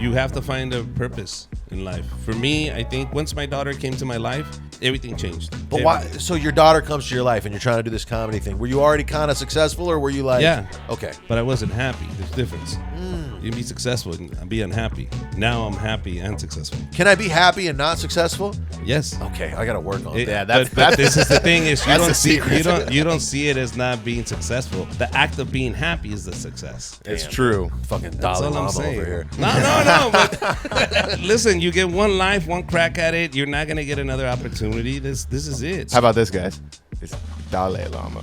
You have to find a purpose in life. For me, I think once my daughter came to my life, everything changed. But why? So your daughter comes to your life and you're trying to do this comedy thing. Were you already kind of successful, or were you like, yeah, okay, but I wasn't happy. There's a difference. You can be successful and be unhappy. Now I'm happy and successful. can I be happy and not successful? Yes. Okay, I got to work on that. Yeah, But this is the thing: is you That's don't the see secret. you don't see it as not being successful. The act of being happy is the success. It's true. Fucking That's Dalai all I'm Lama saying. over here. No. But listen, you get one life, one crack at it. You're not gonna get another opportunity. This is it. How about this, guys? It's Dalai Lama.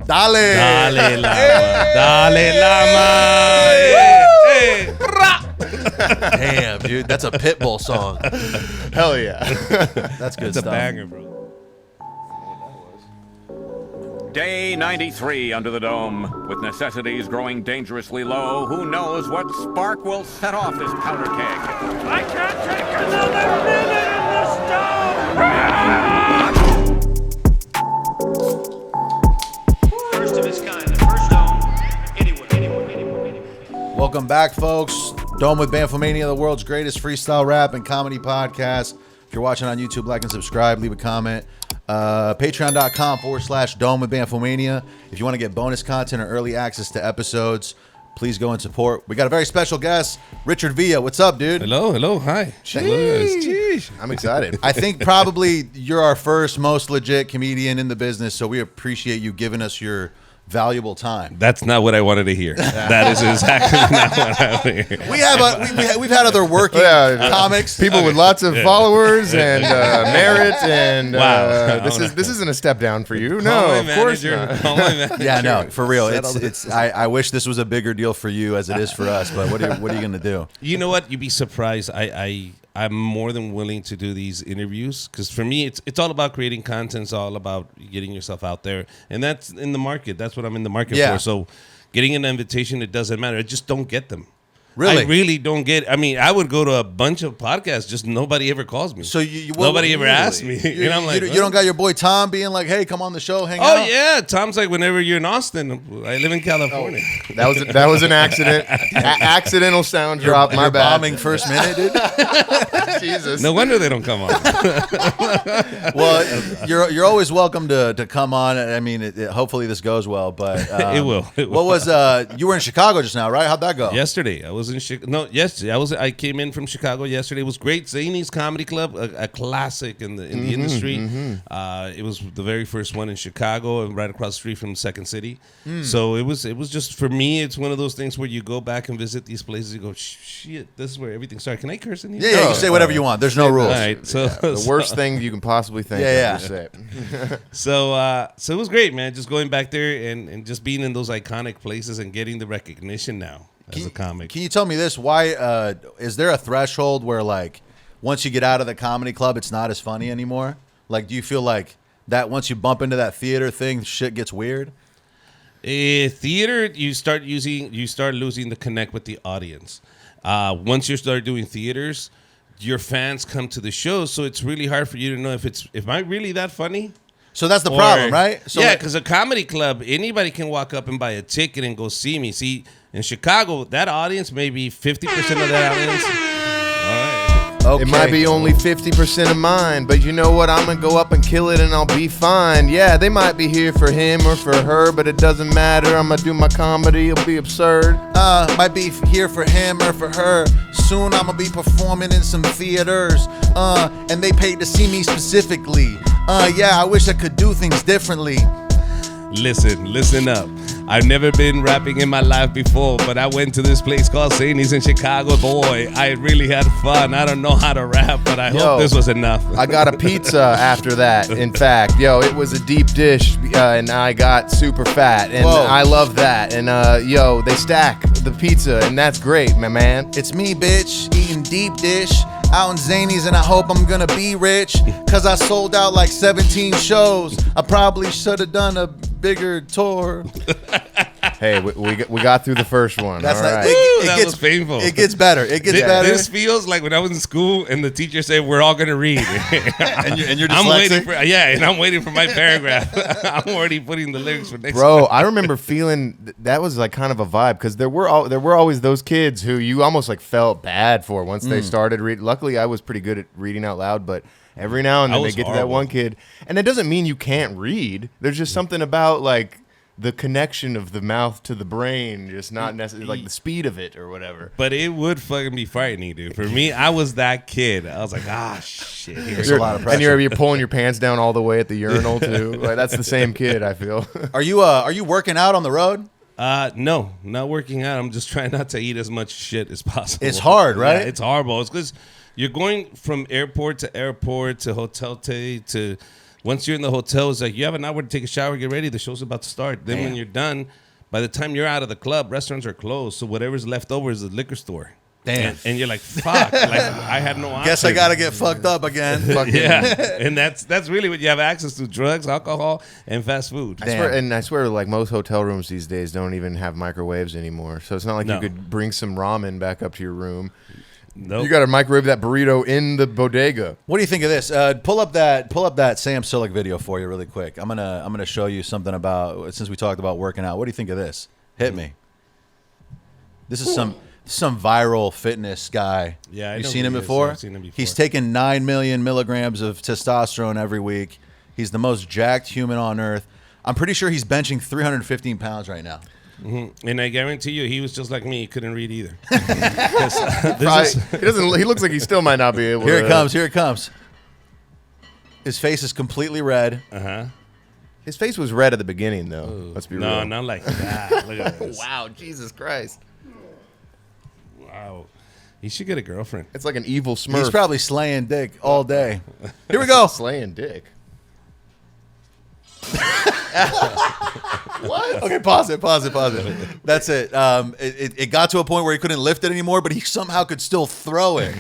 Dale. Dalai Lama? Dalai Lama. Hey. Damn, dude, that's a Pitbull song. Hell yeah. That's good It's a stuff. banger, bro. Day 93 under the dome. With necessities growing dangerously low, who knows what spark will set off this powder keg? I can't take another minute in the stove! First of its kind, the first dome anywhere. Welcome back, folks. Dome with Bamfomania, the world's greatest freestyle rap and comedy podcast. If you're watching on YouTube, like and subscribe, leave a comment. Patreon.com/Dome with Bamfomania. If you want to get bonus content or early access to episodes, please go and support. We got a very special guest, Richard Villa. What's up, dude? Hello, hi. Jeez. I'm excited. I think probably you're our first most legit comedian in the business, so we appreciate you giving us your valuable time. That's not what I wanted to hear. That is exactly not what I wanted to hear. We've had other working comics. People with lots of followers and merit, and Wow. this isn't a step down for you. Call No, my of course manager. not. Call my manager. Yeah, no, for real. Settle It's. I wish this was a bigger deal for you as it is for us. But what are you gonna do? You know what? You'd be surprised. I'm more than willing to do these interviews because for me, it's all about creating content. It's all about getting yourself out there, and that's in the market. That's what I'm in the market Yeah. for. So, getting an invitation, it doesn't matter. I just don't get them. Really? I really don't get. I mean, I would go to a bunch of podcasts, just nobody ever calls me. So nobody ever asked me. And I'm like, you don't got your boy Tom being like, "Hey, come on the show, hang oh out." yeah, Tom's like, whenever you're in Austin, I live in California. That was an accident. Accidental sound drop. My You're bad. bombing first minute, dude. Jesus. No wonder they don't come on. Well, you're always welcome to come on. I mean, hopefully this goes well, but It will. What was you were in Chicago just now, right? How'd that go? Yesterday, I was in Chicago. No, yesterday I came in from Chicago yesterday. It was great. Zanies Comedy Club, a classic in the industry. It was the very first one in Chicago, and right across the street from Second City. So it was just for me. It's one of those things where you go back and visit these places. You go, shit, this is where everything started. Can I curse in here? Yeah, you can say whatever you want. There's no rules. All right. So The worst thing you can possibly think. Yeah, of, yeah. you say. So it was great, man. Just going back there and just being in those iconic places and getting the recognition now as a comic. Can you tell me this? Why is there a threshold where like once you get out of the comedy club, it's not as funny anymore? Like, do you feel like that once you bump into that theater thing, shit gets weird? Theater, you start losing the connect with the audience. Once you start doing theaters, your fans come to the shows, so it's really hard for you to know if I really that funny. So that's the problem, right? So yeah, like, because a comedy club, anybody can walk up and buy a ticket and go see me. See, in Chicago, that audience, maybe 50% of that audience. All right. okay. It might be only 50% of mine, but you know what? I'm gonna go up and kill it and I'll be fine. Yeah, they might be here for him or for her, but it doesn't matter. I'm gonna do my comedy, it'll be absurd. Might be here for him or for her. Soon I'm gonna be performing in some theaters. And they paid to see me specifically. Yeah, I wish I could do things differently. Listen up. I've never been rapping in my life before, but I went to this place called Zanies in Chicago. Boy, I really had fun. I don't know how to rap, but I hope this was enough. I got a pizza after that. In fact, it was a deep dish, and I got super fat, and Whoa. I love that. And they stack the pizza, and that's great, my man. It's me, bitch, eating deep dish out in Zanies, and I hope I'm gonna be rich, cause I sold out like 17 shows. I probably should have done a bigger tour. Hey, we got through the first one. That's All not. right. That was painful. It gets better. It gets better. This feels like when I was in school and the teacher said we're all gonna read, and you're I'm waiting dyslexic. and I'm waiting for my paragraph. I'm already putting the lyrics for next. Bro, I remember feeling that was like kind of a vibe because there were always those kids who you almost like felt bad for once they started reading. Luckily, I was pretty good at reading out loud, but every now and then they get to that one kid, and it doesn't mean you can't read. There's just something about like the connection of the mouth to the brain, just not necessarily like the speed of it or whatever. But it would fucking be frightening, dude. For me, I was that kid. I was like, shit. There's a lot of pressure. And you're pulling your pants down all the way at the urinal too. Like that's the same kid, I feel. Are you working out on the road? No, not working out. I'm just trying not to eat as much shit as possible. It's hard, right? Yeah, it's horrible. It's because you're going from airport to hotel to once you're in the hotel, it's like you have an hour to take a shower, get ready. The show's about to start. Then when you're done, by the time you're out of the club, restaurants are closed. So whatever's left over is the liquor store. Damn. And you're like, fuck. Like I had no option. Guess I gotta get fucked up again. Yeah. And that's really what you have access to: drugs, alcohol, and fast food. I swear, like most hotel rooms these days don't even have microwaves anymore. So it's not like you could bring some ramen back up to your room. Nope. You got to microwave that burrito in the bodega. What do you think of this? Pull up that Sam Sulek video for you really quick. I'm gonna show you something about, since we talked about working out. What do you think of this? Hit me. This is some viral fitness guy. Yeah, you seen him before? I've seen him before. He's taking 9 million milligrams of testosterone every week. He's the most jacked human on earth. I'm pretty sure he's benching 315 pounds right now. Mm-hmm. And I guarantee you, he was just like me. He couldn't read either. He looks like he still might not be able. Here it comes. Here it comes. His face is completely red. His face was red at the beginning, though. Let's be real. No, not like that. Look at this. Wow, Jesus Christ. Wow. He should get a girlfriend. It's like an evil Smurf. He's probably slaying dick all day. Here we go. Slaying dick. What? Okay, pause it. That's it. It got to a point where he couldn't lift it anymore, but he somehow could still throw it.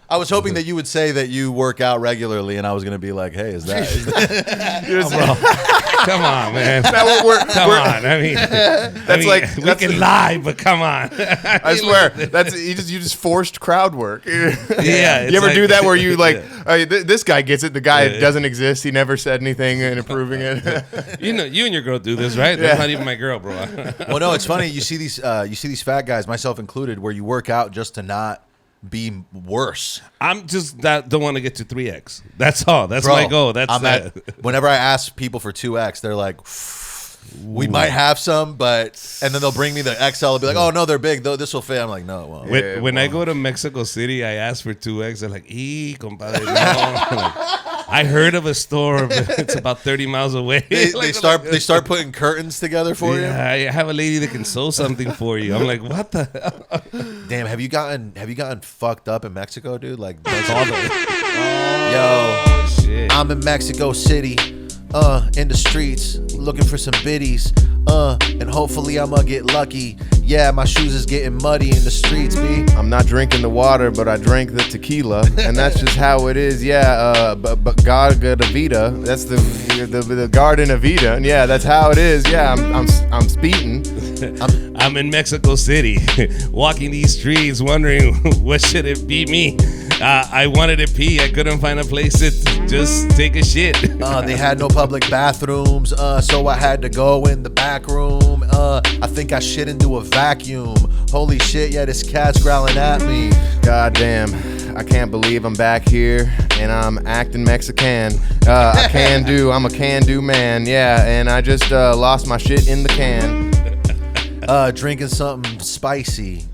I was hoping that you would say that you work out regularly, and I was going to be like, hey, is that Come on, man. Come on. I mean, we can lie, but come on. I swear, you just forced crowd work. Yeah. You ever do that where you like, this guy gets it, the guy doesn't exist, he never said anything in approving it. You and your girl do this, right? That's not even my girl, bro. Well, no, it's funny. You see these fat guys, myself included, where you work out just to not be worse. I'm just don't want to get to 3X. That's all. That's my goal. Whenever I ask people for 2X, they're like, we might have some, and then they'll bring me the XL and be like, oh no, they're big though, this will fit. I'm like, no, it won't. When I go to Mexico City, I ask for 2X. They're like, compadre, no. I heard of a store, but it's about 30 miles away. They start putting curtains together for you. Yeah, I have a lady that can sew something for you. I'm like, what the hell? Damn, have you gotten fucked up in Mexico, dude? Like, shit. I'm in Mexico City, in the streets, looking for some biddies, and hopefully I'ma get lucky. Yeah, my shoes is getting muddy in the streets, B. I'm not drinking the water, but I drank the tequila, and that's just how it is. Yeah, but Garga de Vida, that's the Garden of Eden. Yeah, that's how it is. Yeah, I'm speeding. I'm in Mexico City, walking these streets, wondering what should it be me. I wanted to pee. I couldn't find a place to just take a shit. They had no public bathrooms, so I had to go in the back room. I think I shit into a vacuum. Holy shit, yeah, this cat's growling at me. God damn, I can't believe I'm back here and I'm acting Mexican. I'm a can-do man, yeah, and I just lost my shit in the can. Drinking something spicy.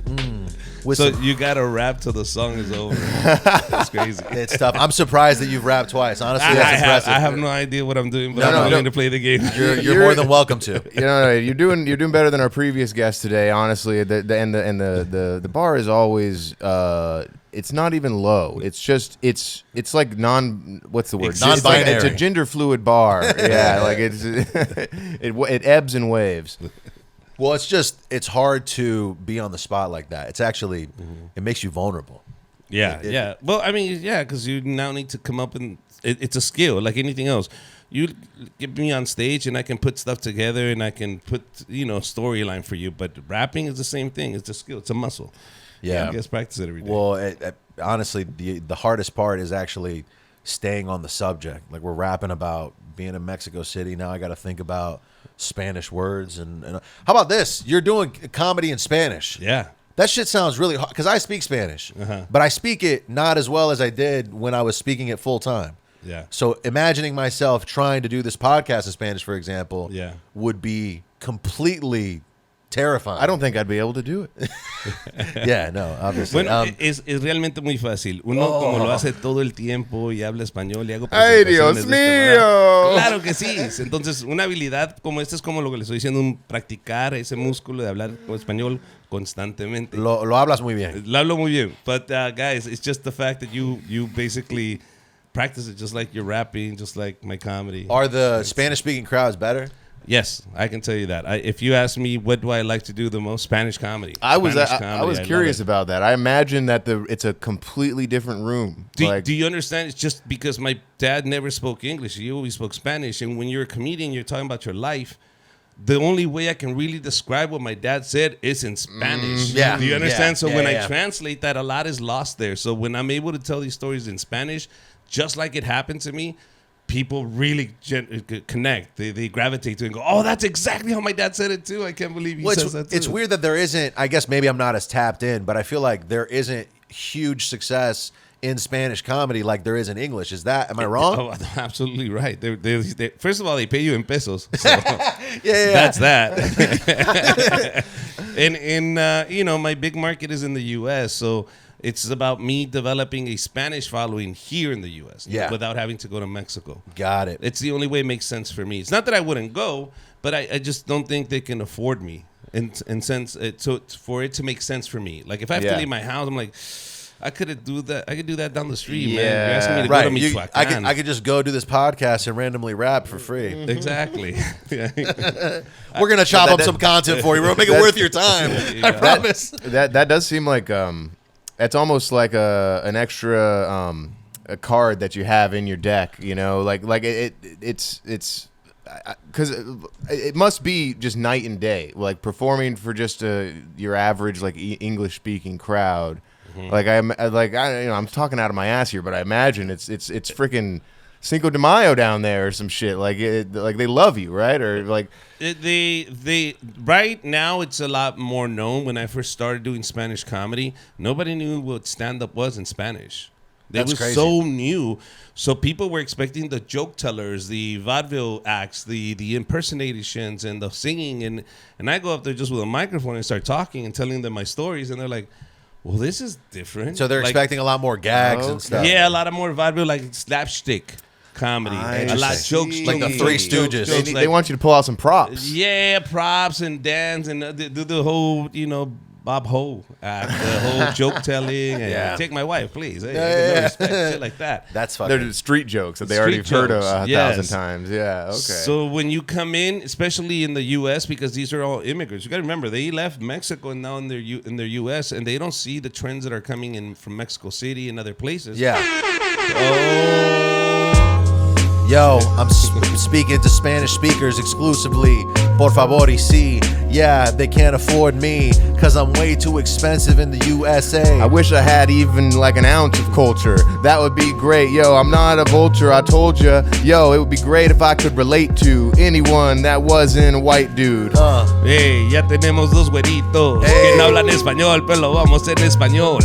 So you gotta rap till the song is over. That's crazy. It's tough. I'm surprised that you've rapped twice. Honestly, that's impressive. I have no idea what I'm doing, but I'm willing to play the game. You're more than welcome to. You're doing better than our previous guest today. Honestly, the bar is always. It's not even low. It's just it's like what's the word? Non-binary. It's a gender fluid bar. Yeah, like it ebbs and waves. Well, it's hard to be on the spot like that. It's actually, it makes you vulnerable. Yeah. Well, I mean, yeah, because you now need to come up and it's a skill like anything else. You get me on stage and I can put stuff together and I can put, storyline for you. But rapping is the same thing. It's a skill. It's a muscle. Yeah. I guess practice it every day. Well, honestly, the hardest part is actually staying on the subject. Like, we're rapping about being in Mexico City. Now I got to think about Spanish words. And how about this? You're doing comedy in Spanish. Yeah. That shit sounds really hard because I speak Spanish, but I speak it not as well as I did when I was speaking it full time. Yeah. So imagining myself trying to do this podcast in Spanish, for example, would be completely terrifying. I don't think I'd be able to do it. Yeah, no, obviously. Bueno, es realmente muy fácil. Uno como lo hace todo el tiempo y habla español y hago ¡Ay, Dios presentaciones de esta mío! manera. Claro que sí. Entonces, una habilidad como esta es como lo que le estoy diciendo, practicar ese músculo de hablar español constantemente. Lo hablas muy bien. Lo hablo muy bien. But, guys, it's just the fact that you basically practice it just like you're rapping, just like my comedy. Are the Spanish-speaking crowds better? Yes, I can tell you that. If you ask me what do I like to do the most, Spanish comedy. I was Spanish curious love it. about that. I imagine that it's a completely different room. Do you understand? It's just because my dad never spoke English. He always spoke Spanish. And when you're a comedian, you're talking about your life. The only way I can really describe what my dad said is in Spanish. Yeah. Do you understand? Yeah. So when I translate that, a lot is lost there. So when I'm able to tell these stories in Spanish, just like it happened to me, people really connect. They gravitate to it and go, oh, that's exactly how my dad said it too. I can't believe he says that too. It's weird that there isn't, I guess maybe I'm not as tapped in, but I feel like there isn't huge success in Spanish comedy like there is in English. Am I wrong? Oh, absolutely right. They first of all, they pay you in pesos. So yeah. That's that. And my big market is in the U.S., so it's about me developing a Spanish following here in the U.S. Without having to go to Mexico. Got it. It's the only way it makes sense for me. It's not that I wouldn't go, but I just don't think they can afford me for it to make sense for me. Like if I have to leave my house, I'm like, I could do that. I could do that down the street, man. You're asking me to go to Michoacán. I could just go do this podcast and randomly rap for free. Exactly. We're gonna chop up some content for you. We're gonna make it worth your time. I promise. That does seem like it's almost like an extra a card that you have in your deck. You know, like it's because it must be just night and day. Like performing for just your average like English speaking crowd. Like I'm talking out of my ass here, but I imagine it's freaking Cinco de Mayo down there or some shit. Like they love you, right? Or like they right now it's a lot more known. When I first started doing Spanish comedy, nobody knew what stand-up was in Spanish. It was crazy. So new. So people were expecting the joke tellers, the vaudeville acts, the impersonations, and the singing, and I go up there just with a microphone and start talking and telling them my stories, and they're like, well, this is different. So they're expecting a lot more gags and stuff. Yeah, a lot of more vaudeville, like slapstick comedy. A lot of jokes. Like the Three Stooges. They want you to pull out some props. Yeah, props and dance and do the whole, Bob Ho act, the whole joke telling. And take my wife, please. Hey, no respect, shit like that. That's fucking. They're street jokes that they already heard a thousand times. Yeah, okay. So when you come in, especially in the U.S., because these are all immigrants, you got to remember they left Mexico and now in their U.S. and they don't see the trends that are coming in from Mexico City and other places. Yeah. Yo, I'm speaking to Spanish speakers exclusively. Por favor, y sí. Yeah, they can't afford me because I'm way too expensive in the USA. I wish I had even like an ounce of culture. That would be great. Yo, I'm not a vulture, I told ya. Yo, it would be great if I could relate to anyone that wasn't a white dude. Hey, ya tenemos dos güeritos que no hablan español, pero lo vamos en español.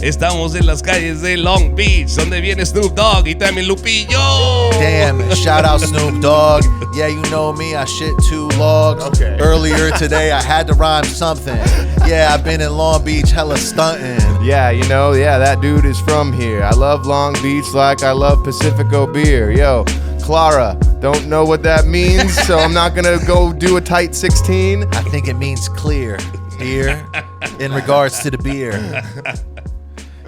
Estamos en las calles de Long Beach, donde viene Snoop Dogg y también Lupillo. Damn, shout out Snoop Dogg. Yeah, you know me, I shit 2 logs. Okay. Earlier today, I had to rhyme something. Yeah, I've been in Long Beach hella stunting. Yeah, that dude is from here. I love Long Beach like I love Pacifico beer. Yo, Clara, don't know what that means, so I'm not gonna go do a tight 16. I think it means clear, dear, in regards to the beer.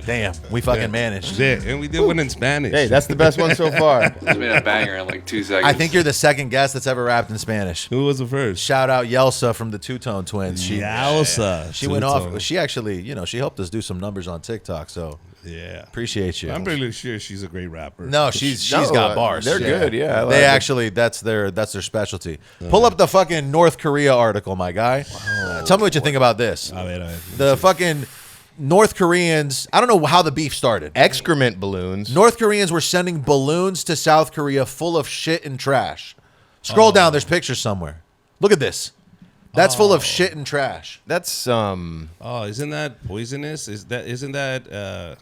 Damn, we fucking managed. Yeah, and we did one in Spanish. Hey, that's the best one so far. It's been a banger in like 2 seconds. I think you're the second guest that's ever rapped in Spanish. Who was the first? Shout out Yelsa from the Two Tone Twins. Yelsa. She went off. She actually, she helped us do some numbers on TikTok. So Yeah. appreciate you. I'm pretty sure she's a great rapper. No, she's got bars. They're good. Yeah, I like They it. actually that's their specialty. Pull up the fucking North Korea article, my guy. Tell me what you think about this. A ver. The fucking North Koreans. I don't know how the beef started. excrement balloons. North Koreans were sending balloons to South Korea full of shit and trash. Scroll down. There's pictures somewhere. Look at this. That's full of shit and trash. That's Oh, isn't that poisonous? Isn't that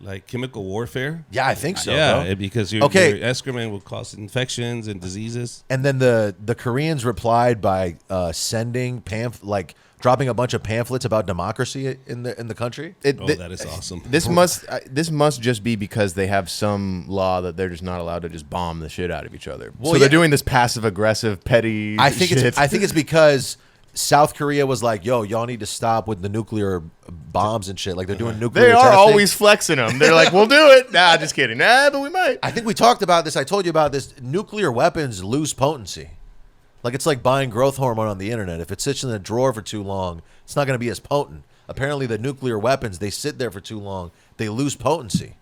like chemical warfare? Yeah, I think so. Yeah, bro. because your excrement will cause infections and diseases. And then the Koreans replied by sending dropping a bunch of pamphlets about democracy in the country. That is awesome. This must just be because they have some law that they're just not allowed to just bomb the shit out of each other. Well, so they're doing this passive aggressive petty. I think shit. it's because South Korea was like, yo, y'all need to stop with the nuclear bombs and shit. Like they're doing nuclear They are testing. always flexing them. They're like, we'll do it. Nah, just kidding. Nah, but we might. I think we talked about this. I told you about this. Nuclear weapons lose potency. Like it's like buying growth hormone on the internet. If it sits in a drawer for too long, it's not going to be as potent. Apparently, the nuclear weapons, they sit there for too long, they lose potency.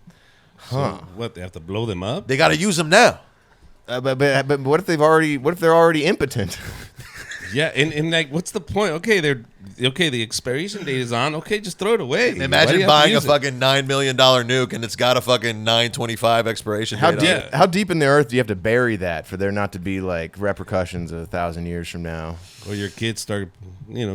So what? They have to blow them up? They got to use them now. But what if they're already impotent? Yeah, and like, what's the point? Okay, the expiration date is on. Okay, just throw it away. Why do Imagine you have to buying a use it? fucking $9 million nuke and it's got a fucking 9/25 expiration date. on it. How deep in the earth do you have to bury that for there not to be like repercussions 1,000 years from now? Or your kids start,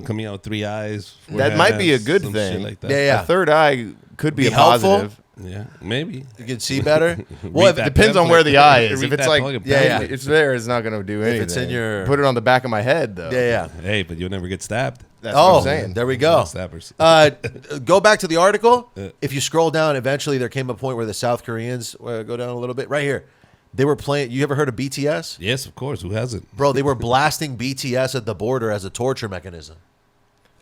coming out with 3 eyes. 4 That might be a hands, good some thing. shit like that. Yeah, yeah. A third eye could be Be a helpful? positive. Yeah, maybe. You can see better. Well, it that depends on pamphlet. where the eye is. Read If it's that like, fucking yeah, pamphlet. it's there, it's not going to do anything. it's in your- Put it on the back of my head, though. Yeah, yeah. Hey, but you'll never get stabbed. That's what Oh, I'm saying. there we go. Stabbers. Go back to the article. If you scroll down, eventually there came a point where the South Koreans go down a little bit. Right here, they were playing. You ever heard of BTS? Yes, of course. Who hasn't? Bro, they were blasting BTS at the border as a torture mechanism.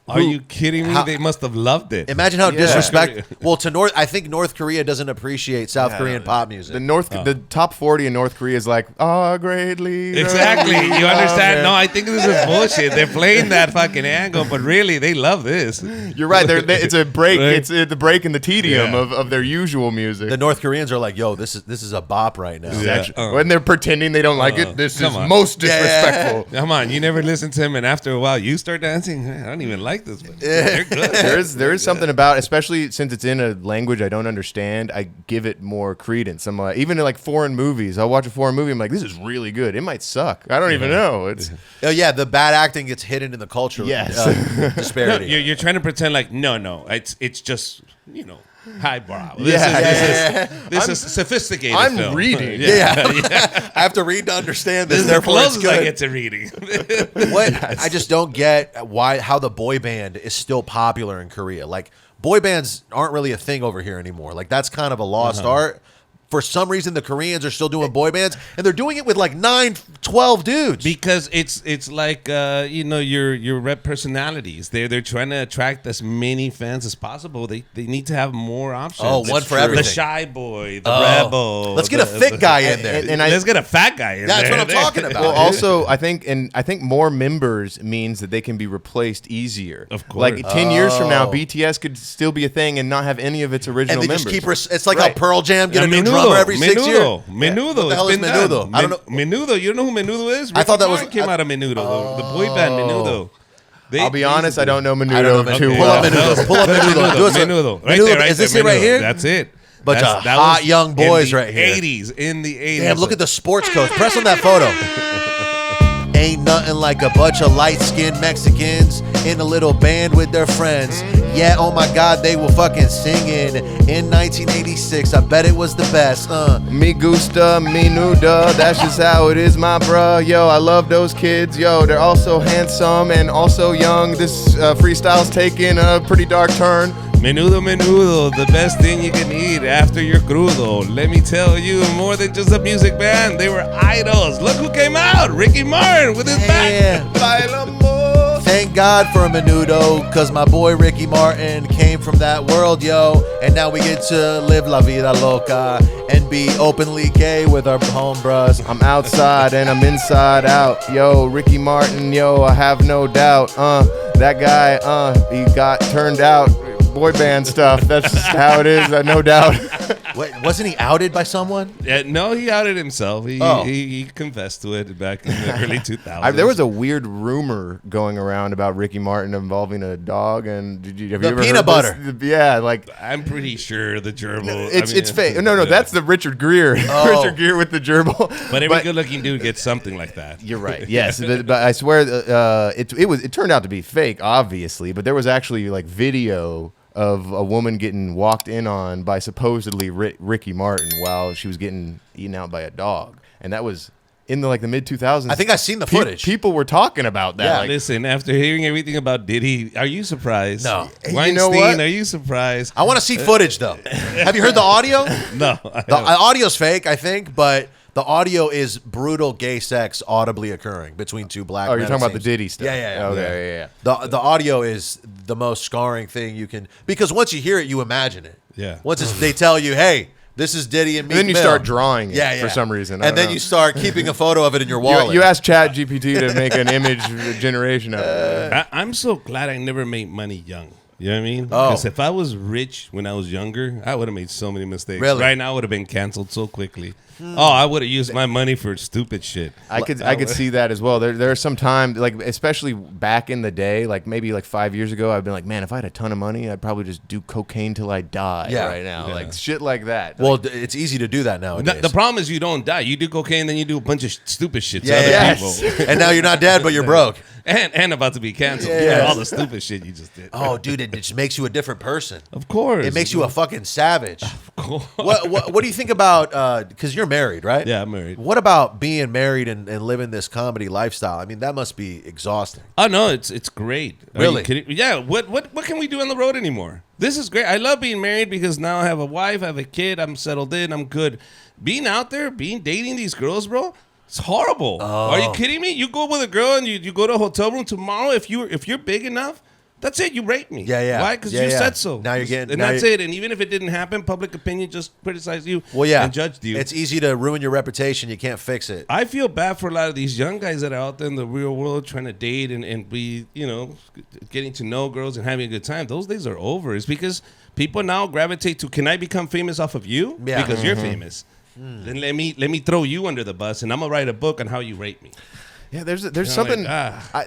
Are you kidding me? How- They must have loved it. Imagine how Yeah. disrespect. Well, I think North Korea doesn't appreciate South Korean pop music. The top 40 in North Korea is like, oh, great leader. Exactly. You understand? man. No, I think this is bullshit. They're playing that fucking angle, but really, they love this. You're right. It's a break. Right. It's the break in the tedium Yeah. of their usual music. The North Koreans are like, yo, this is a bop right now. Yeah. When they're pretending they don't like it, this is come on. most disrespectful. Come on, you never listen to him, and after a while, you start dancing. I don't even like this, but they're good. There is something about, especially since it's in a language I don't understand, I give it more credence. I'm like, even in like foreign movies, I'll watch a foreign movie. I'm like, this is really good. It might suck. I don't even know. It's Oh yeah, the bad acting gets hidden in the culture. Yes. Disparity. You're trying to pretend like no, it's just highbrow. This is sophisticated. I'm film. reading. Yeah. I have to read to understand this. This is the Therefore, it's closest I good. get to reading. What I just don't get how the boy band is still popular in Korea. Like boy bands aren't really a thing over here anymore. Like that's kind of a lost art. For some reason, the Koreans are still doing boy bands, and they're doing it with like 9, 12 dudes. Because it's like your rep personalities. They're trying to attract as many fans as possible. They need to have more options. Oh, one for The everything. shy boy, the rebel. Let's get a thick guy in there. and Let's get a fat guy in That's there. what I'm talking about. Well, also, I think more members means that they can be replaced easier. Of course. Like 10 years from now, BTS could still be a thing and not have any of its original and they members. just keep. It's like Right. how Pearl Jam get a new Menudo, drummer every 6 years. Menudo. What the hell it's is been Menudo? done. I don't know. Menudo. You know who Menudo is? I thought that Ricky was- Martin came out of Menudo, the boy band Menudo. I'll be honest, I don't know Menudo I don't know too Menudo. well. Pull up Menudo. Pull up Menudo. Do us a- Menudo. Right Menudo. there, right Is this there, it right Menudo. here? That's it. Bunch of That hot was young boys in the right here. 80s, in the 80s. Damn, look at the sports coat. Press on that photo. Ain't nothing like a bunch of light-skinned Mexicans in a little band with their friends. Yeah, oh my God, they were fucking singing in 1986. I bet it was the best. Me gusta, menudo, that's just how it is, my bruh. Yo, I love those kids. Yo, they're also handsome and also young. This freestyle's taking a pretty dark turn. Menudo, the best thing you can eat after your crudo. Let me tell you, more than just a music band, they were idols. Look who came out, Ricky Martin with his back. Yeah. Thank God for Menudo, cause my boy Ricky Martin came from that world, yo. And now we get to live la vida loca and be openly gay with our homebros. I'm outside and I'm inside out. Yo, Ricky Martin, yo, I have no doubt. That guy, he got turned out. Boy band stuff. That's just how it is, no doubt. Wait, wasn't he outed by someone? Yeah, no, he outed himself. He confessed to it back in the early 2000s. There was a weird rumor going around about Ricky Martin involving a dog, and have you ever peanut heard butter? This? Yeah, like I'm pretty sure the gerbil. it's fake. No, that's the Richard Gere. Oh. Richard Gere with the gerbil. But every good-looking dude gets something like that. You're right. Yes, but I swear it turned out to be fake, obviously. But there was actually like video of a woman getting walked in on by supposedly Ricky Martin while she was getting eaten out by a dog, and that was in the mid 2000s. I think I've seen the footage. People were talking about that. Yeah, Listen, after hearing everything about Diddy, are you surprised? No. Weinstein, You know what? Are you surprised? I want to see footage though. Have you heard the audio? No. The audio's fake, I think, but the audio is brutal gay sex audibly occurring between two black men. You're talking about the Diddy stuff. Yeah. Okay, yeah. The audio is the most scarring thing you can, because once you hear it, you imagine it. Yeah. Once they tell you, hey, this is Diddy and Meek And then you Mill. start drawing it for some reason. I And don't then know. you start keeping a photo of it in your wallet. You ask ChatGPT to make an image generation of it. I'm so glad I never made money young. You know what I mean? Oh. Because if I was rich when I was younger, I would have made so many mistakes. Really? Right now, I would have been canceled so quickly. Oh, I would have used my money for stupid shit. I could see that as well. There are some times, especially back in the day, maybe 5 years ago, I've been like, man, if I had a ton of money, I'd probably just do cocaine till I die right now. Yeah. Shit like that. Well, it's easy to do that nowadays. The problem is you don't die. You do cocaine, then you do a bunch of stupid shit to Yeah, other yes. people. And now you're not dead, but you're broke. And about to be canceled. Yeah. Yeah, all the stupid shit you just did. Oh, dude, it just makes you a different person. Of course. It makes you a fucking savage. Of course. What do you think about, because you're married, right? Yeah, I'm married. What about being married and living this comedy lifestyle? I mean, that must be exhausting. Oh no, it's great. Are you Really? kidding? Yeah. What can we do on the road anymore? This is great. I love being married because now I have a wife, I have a kid, I'm settled in, I'm good. Being out there, dating these girls, bro, it's horrible. Are you kidding me? You go with a girl and you go to a hotel room tomorrow. If you're big enough, that's it. You rape me. Yeah. Why? Because Yeah, you yeah. said so. Now you're getting- and now that's you're- it. And even if it didn't happen, public opinion just criticized you. Well, yeah. And judged you. It's easy to ruin your reputation. You can't fix it. I feel bad for a lot of these young guys that are out there in the real world trying to date and be, getting to know girls and having a good time. Those days are over. It's because people now gravitate to, can I become famous off of you? Yeah. Because you're famous. Then let me throw you under the bus and I'm gonna write a book on how you rape me. yeah, there's know, something.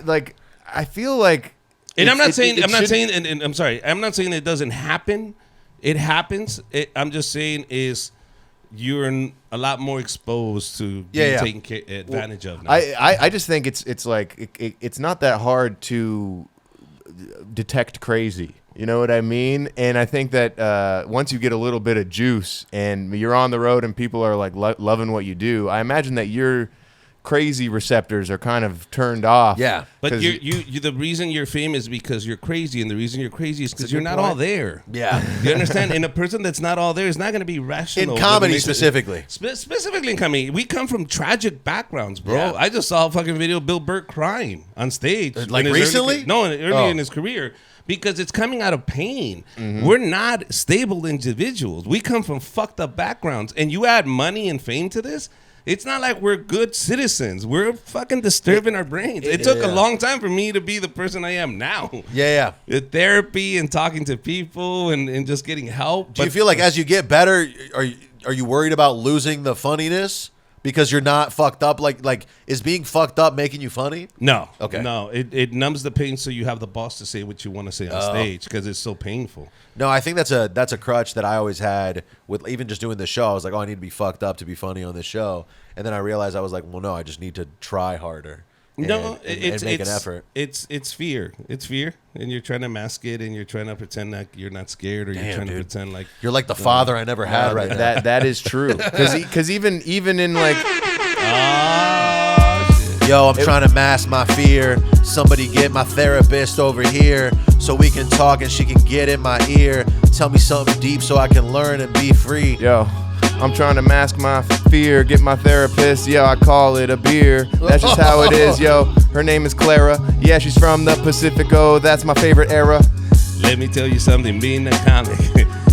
like, I feel like. And I'm not saying shouldn't- and I'm sorry, I'm not saying it doesn't happen. It happens. I'm just saying is you're a lot more exposed to being taken advantage of now. I just think it's not that hard to detect crazy. You know what I mean? And I think that once you get a little bit of juice and you're on the road and people are loving what you do, I imagine that your crazy receptors are kind of turned off. Yeah. But you the reason you're famous is because you're crazy, and the reason you're crazy is because you're not point. all there. Yeah. You understand? And a person that's not all there is not going to be rational. In comedy specifically. Specifically in comedy. We come from tragic backgrounds, bro. Yeah. I just saw a fucking video of Bill Burr crying on stage. Like in his recently? Early in his career. Because it's coming out of pain. We're not stable individuals. We come from fucked up backgrounds. And you add money and fame to this, it's not like we're good citizens. We're fucking disturbing our brains. It took a long time for me to be the person I am now. Yeah. With therapy and talking to people and just getting help. Do you feel like as you get better, are you worried about losing the funniness because you're not fucked up? Like is being fucked up making you funny? No. Okay. No. It numbs the pain so you have the balls to say what you want to say on stage because it's so painful. No, I think that's a crutch that I always had with even just doing the show. I was like, oh, I need to be fucked up to be funny on this show. And then I realized I was like, well, no, I just need to try harder. And make an effort. It's fear. It's fear, and you're trying to mask it, and you're trying to pretend like you're not scared, or you're trying to pretend like you're like the father I never had right now. That is true. Because even in Yo, I'm trying to mask my fear. Somebody get my therapist over here so we can talk and she can get in my ear. Tell me something deep so I can learn and be free. Yo, I'm trying to mask my fear, get my therapist, yeah, I call it a beer. That's just how it is, yo. Her name is Clara. Yeah, she's from the Pacifico. That's my favorite era. Let me tell you something, being a comic,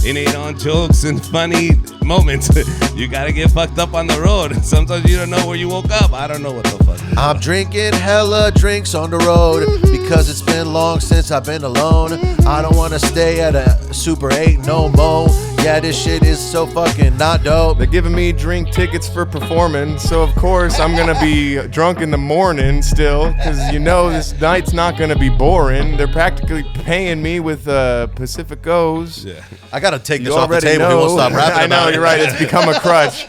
it ain't on jokes and funny moments. You gotta get fucked up on the road. Sometimes you don't know where you woke up. I don't know what the fuck. I'm drinking hella drinks on the road because it's been long since I've been alone. I don't want to stay at a Super 8 no more. Yeah, this shit is so fucking not dope. They're giving me drink tickets for performing, so of course I'm gonna be drunk in the morning still, because you know this night's not gonna be boring. They're practically paying me with Pacificos. Yeah. I gotta take You this off the already table. He know. won't stop rapping I know, about it. you're right. It's become a crutch.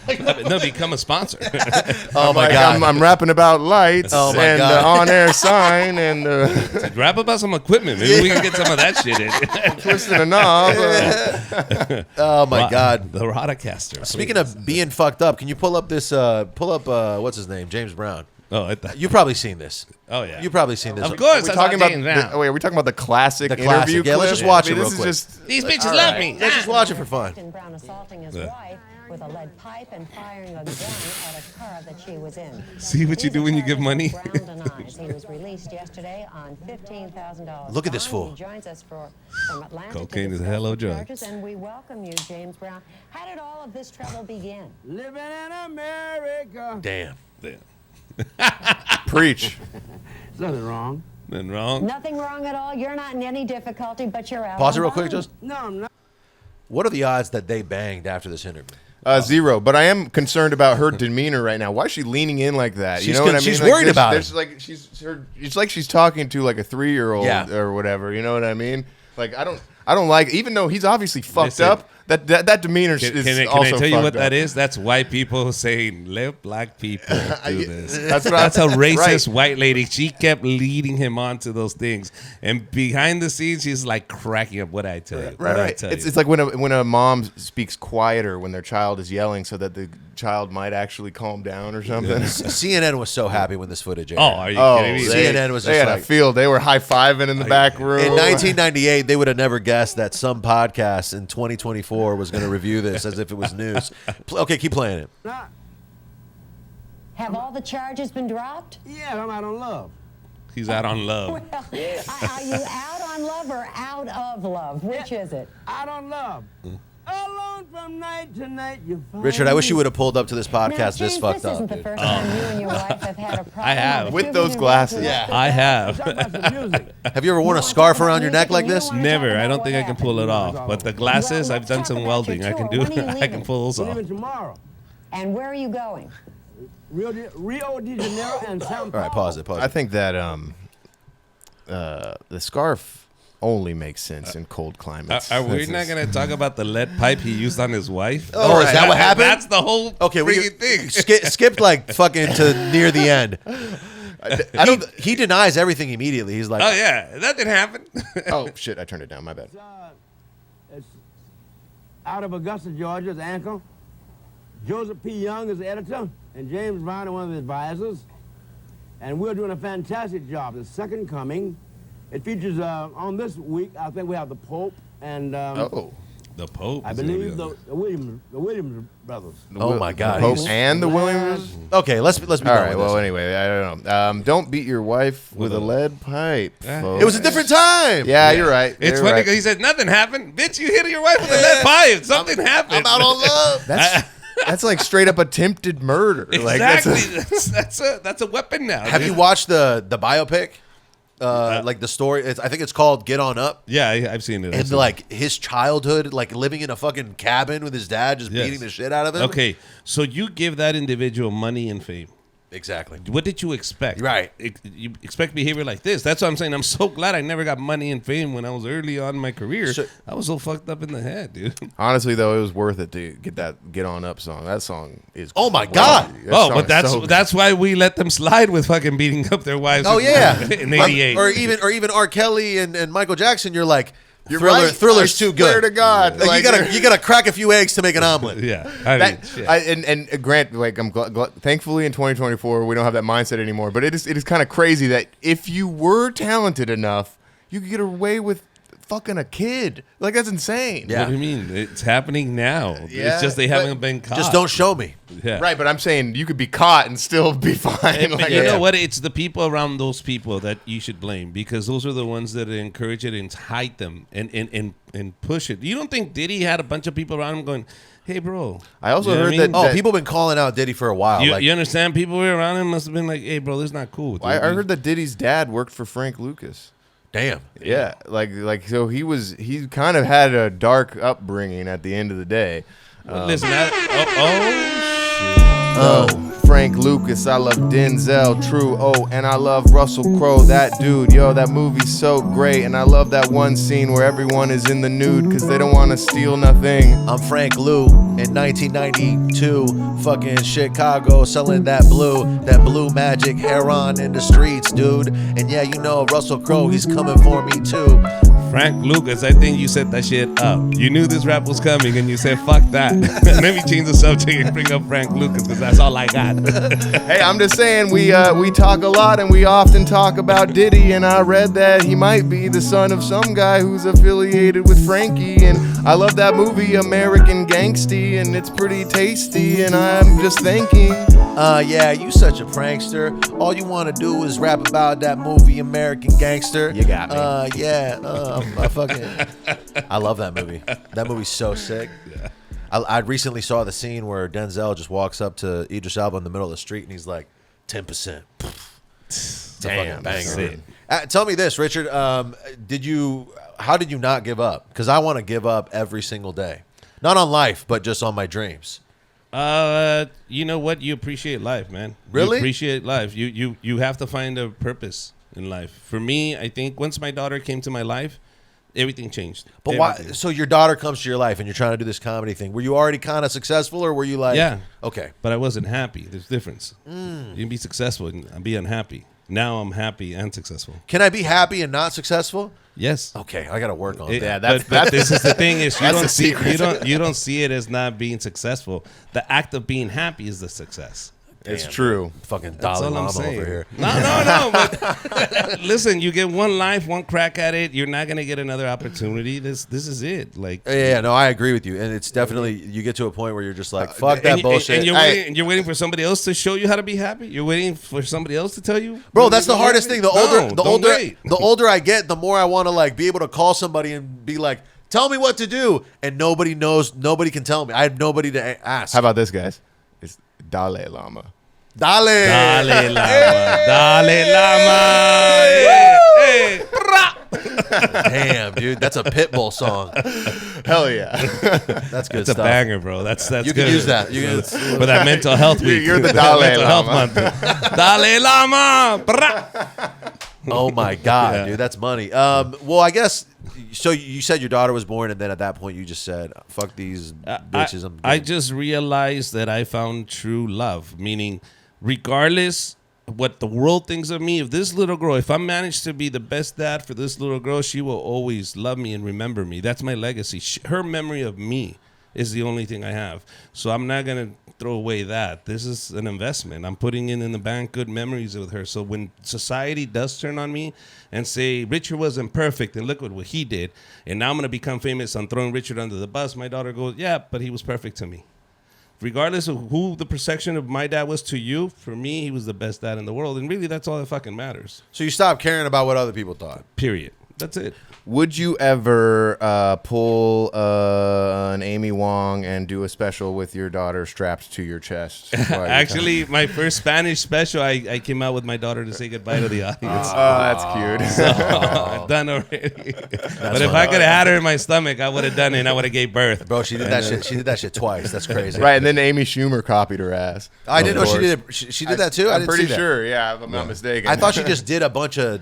No, become a sponsor. Oh my Like, god. I'm rapping about lights Oh my and God. the on-air sign and Rap about some equipment. Maybe we can get some of that shit in. twisting a knob. Oh my god. The Rotocaster. Speaking of being fucked up, can you pull up what's his name? James Brown. Oh, I thought. You've probably seen this. Oh yeah. You've probably seen this. Of course. We're I talking saw about James Brown. wait, are we talking about the classic The interview classic. Yeah, let's clip? just watch it I mean, real this quick. is just These bitches love me. Let's just watch it for fun. Brown assaulting his wife with a lead pipe and firing a gun at a car that she was in. See what you do when you give money? Brown denies. He was released yesterday on $15,000. Look at this fool. He joins us from Atlanta. Cocaine to is a hell of a discuss drug. charges, and we welcome you, James Brown. How did all of this trouble begin? Living in America. Damn. preach. There's nothing wrong. Nothing wrong. Nothing wrong at all. You're not in any difficulty, but you're out. Pause it on real quick, bond. just. No, I'm not. What are the odds that they banged after this interview? 0, but I am concerned about her demeanor right now. Why is she leaning in like that? You She's know what I mean? she's Like, worried about it. like it's like she's talking to like a 3-year-old Yeah. or whatever. You know what I mean? Like I don't like, even though he's obviously fucked Listen. up. That demeanor Can is I also tell you what fucked that up. is? That's white people saying, let black people do this. That's what That's a racist right. white lady. She kept leading him on to those things. And behind the scenes, she's like cracking up. What I tell you? What I tell you? It's like when a mom speaks quieter when their child is yelling, so that the child might actually calm down or something. CNN was so happy when this footage aired. Oh, are you Oh, kidding me? CNN was they just had like. a field. They were high-fiving in the back room. In 1998, they would have never guessed that some podcast in 2024 was going to review this as if it was news. Okay, keep playing it. Not. Have all the charges been dropped? Yeah, I'm out on love. He's out on love. Well, are you out on love or out of love? Which is it? Out on love. Alone from night to night, you find Richard, I wish you me. would have pulled up to this Now, podcast this James, fucked this isn't up. the Dude. first time you and your wife have had a problem. have. With those glasses. Yeah. I Talk have. about some music. Have you ever worn a scarf around your neck like this? Never. I don't think I can pull it off. But the glasses, Well, I've done let's some talk about welding. your I can tour. do. When are you I can leaving? pull those We're off. leaving tomorrow. And where are you going? Rio de Janeiro and Sao Paulo. All right, pause it. Pause I it. think that the scarf only makes sense in cold climates. Are we That's not just- going to talk about the lead pipe he used on his wife? Oh, is that what happened? That's the whole Okay, we freaking thing. skipped like fucking to near the end. I don't. He denies everything immediately. He's like, Oh, yeah. That didn't happen. Oh shit! I turned it down. My bad. It's out of Augusta, Georgia, his uncle. Joseph P. Young is the editor, and James Brown is one of the advisors. And we're doing a fantastic job. The Second Coming. It features on this week. I think we have the Pope and The Pope. I is gonna be believe on the Williams brothers. oh my god. Pope he's- and the Williams. Okay, let's be All done right. with Well, this. anyway, I don't know. Don't beat your wife with a lead pipe. folks. It was a different time. Yeah, you're right. It's You're funny right. because he said nothing happened. Bitch, you hit your wife with a lead pipe. Something happened. I'm out on love. That's like straight up attempted murder. Like Exactly. that's that's a weapon now. Have dude. you watched the biopic? Like the story. I think it's called Get On Up. Yeah, I've seen it. I've And seen like his childhood, like living in a fucking cabin with his dad, just Yes. beating the shit out of it. him. Okay, so you give that individual money and fame. Exactly. What did you expect? Right. You expect behavior like this. That's what I'm saying. I'm so glad I never got money and fame when I was early on in my career. So- I was so fucked up in the head, dude. Honestly, though, it was worth it to get that "Get On Up" song. That song is. Oh my crazy. God. That Oh, song but is that's so good. that's why we let them slide with fucking beating up their wives. Oh yeah. in '88. Or even R. Kelly and Michael Jackson. You're like, You're Thriller. right. Thriller's I too swear good. to God, Like, you gotta crack a few eggs to make an omelet. Yeah, I mean, shit. And Grant, like thankfully in 2024 we don't have that mindset anymore. But it is kind of crazy that if you were talented enough, you could get away with fucking a kid. Like, that's insane. Yeah. What do you mean? It's happening now. Yeah, It's just they haven't been caught. Just don't show me. Yeah. Right, but I'm saying you could be caught and still be fine. But you know what? It's the people around those people that you should blame, because those are the ones that encourage it and hide them and push it. You don't think Diddy had a bunch of people around him going, "Hey, bro"? I also You know what heard I mean? that. People been calling out Diddy for a while. You understand? People were around him must have been like, "Hey, bro, this is not cool." I heard that Diddy's dad worked for Frank Lucas. Damn. Yeah, like so he kind of had a dark upbringing at the end of the day. Listen, shit. Frank Lucas, I love Denzel, true. Oh, and I love Russell Crowe, that dude. Yo, that movie's so great, and I love that one scene where everyone is in the nude because they don't want to steal nothing. I'm Frank Lou in 1992, fucking Chicago, selling that blue magic heron in the streets, dude. And yeah, you know Russell Crowe, he's coming for me too. Frank Lucas, I think you set that shit up. You knew this rap was coming, and you said, "Fuck that." Let me change the subject and bring up Frank Lucas, because that's all I got. Hey, I'm just saying we talk a lot and we often talk about Diddy, and I read that he might be the son of some guy who's affiliated with Frankie, and I love that movie American Gangsty, and it's pretty tasty, and I'm just thinking. Yeah, you such a prankster. All you want to do is rap about that movie American Gangster. You got me. I love that movie. That movie's so sick. Yeah. I recently saw the scene where Denzel just walks up to Idris Elba in the middle of the street and he's like, 10%. It's a fucking banger. Tell me this, Richard. How did you not give up? Because I want to give up every single day. Not on life, but just on my dreams. You know what? You appreciate life, man. Really? You appreciate life. You have to find a purpose in life. For me, I think once my daughter came to my life, everything changed. But everything. why? So your daughter comes to your life and you're trying to do this comedy thing. Were you already kind of successful, or were you like, yeah, okay? But I wasn't happy. There's a difference. You can be successful and be unhappy. Now I'm happy and successful. Can I be happy and not successful? Yes. Okay, I got to work on that. Yeah, But this is the thing: is That's the secret. you don't see it as not being successful. The act of being happy is the success. It's true. Fucking That's Dalai all I'm Lama saying. over here. No. But listen, you get one life, one crack at it. You're not gonna get another opportunity. This is it. Like, Yeah, no, I agree with you. And it's definitely, you get to a point where you're just like, fuck that bullshit. And you're waiting for somebody else to show you how to be happy. You're waiting for somebody else to tell you. Bro, that's the hardest thing. The older I get, the more I want to like be able to call somebody and be like, tell me what to do. And nobody knows, nobody can tell me. I have nobody to ask. How about this, guys? It's Dalai Lama. Dale. Dalai Lama. Dalai Lama. Hey. Damn, dude, that's a Pitbull song. Hell yeah. That's good It's a stuff. banger, bro. That's You good. can use that. You can, For that mental health week. You're the Dalai mental health Lama. month. Dalai Lama. oh my God, dude, that's money. Well, I guess, so you said your daughter was born, and then at that point you just said, fuck these bitches. I just realized that I found true love, meaning regardless what the world thinks of me, if this little girl, if I manage to be the best dad for this little girl, she will always love me and remember me. That's my legacy. Her memory of me is the only thing I have. So I'm not going to throw away that. This is an investment. I'm putting in the bank good memories with her. So when society does turn on me and say, Richard wasn't perfect, and look what he did, and now I'm going to become famous on throwing Richard under the bus, my daughter goes, yeah, but he was perfect to me. Regardless of who the perception of my dad was to you, for me, he was the best dad in the world. And really, that's all that fucking matters. So you stopped caring about what other people thought. Period. That's it. Would you ever pull an Amy Wong and do a special with your daughter strapped to your chest? Actually, my first Spanish special, I came out with my daughter to say goodbye to the audience. Oh, that's cute. So, I've done already. But if I could have had her in my stomach, I would have done it, and I would have gave birth. Bro, she did that shit. She did that shit twice. That's crazy. Right, and then Amy Schumer copied her ass. I didn't know she did it. She did that too. I'm pretty sure. Yeah, if I'm not mistaken. I thought she just did a bunch of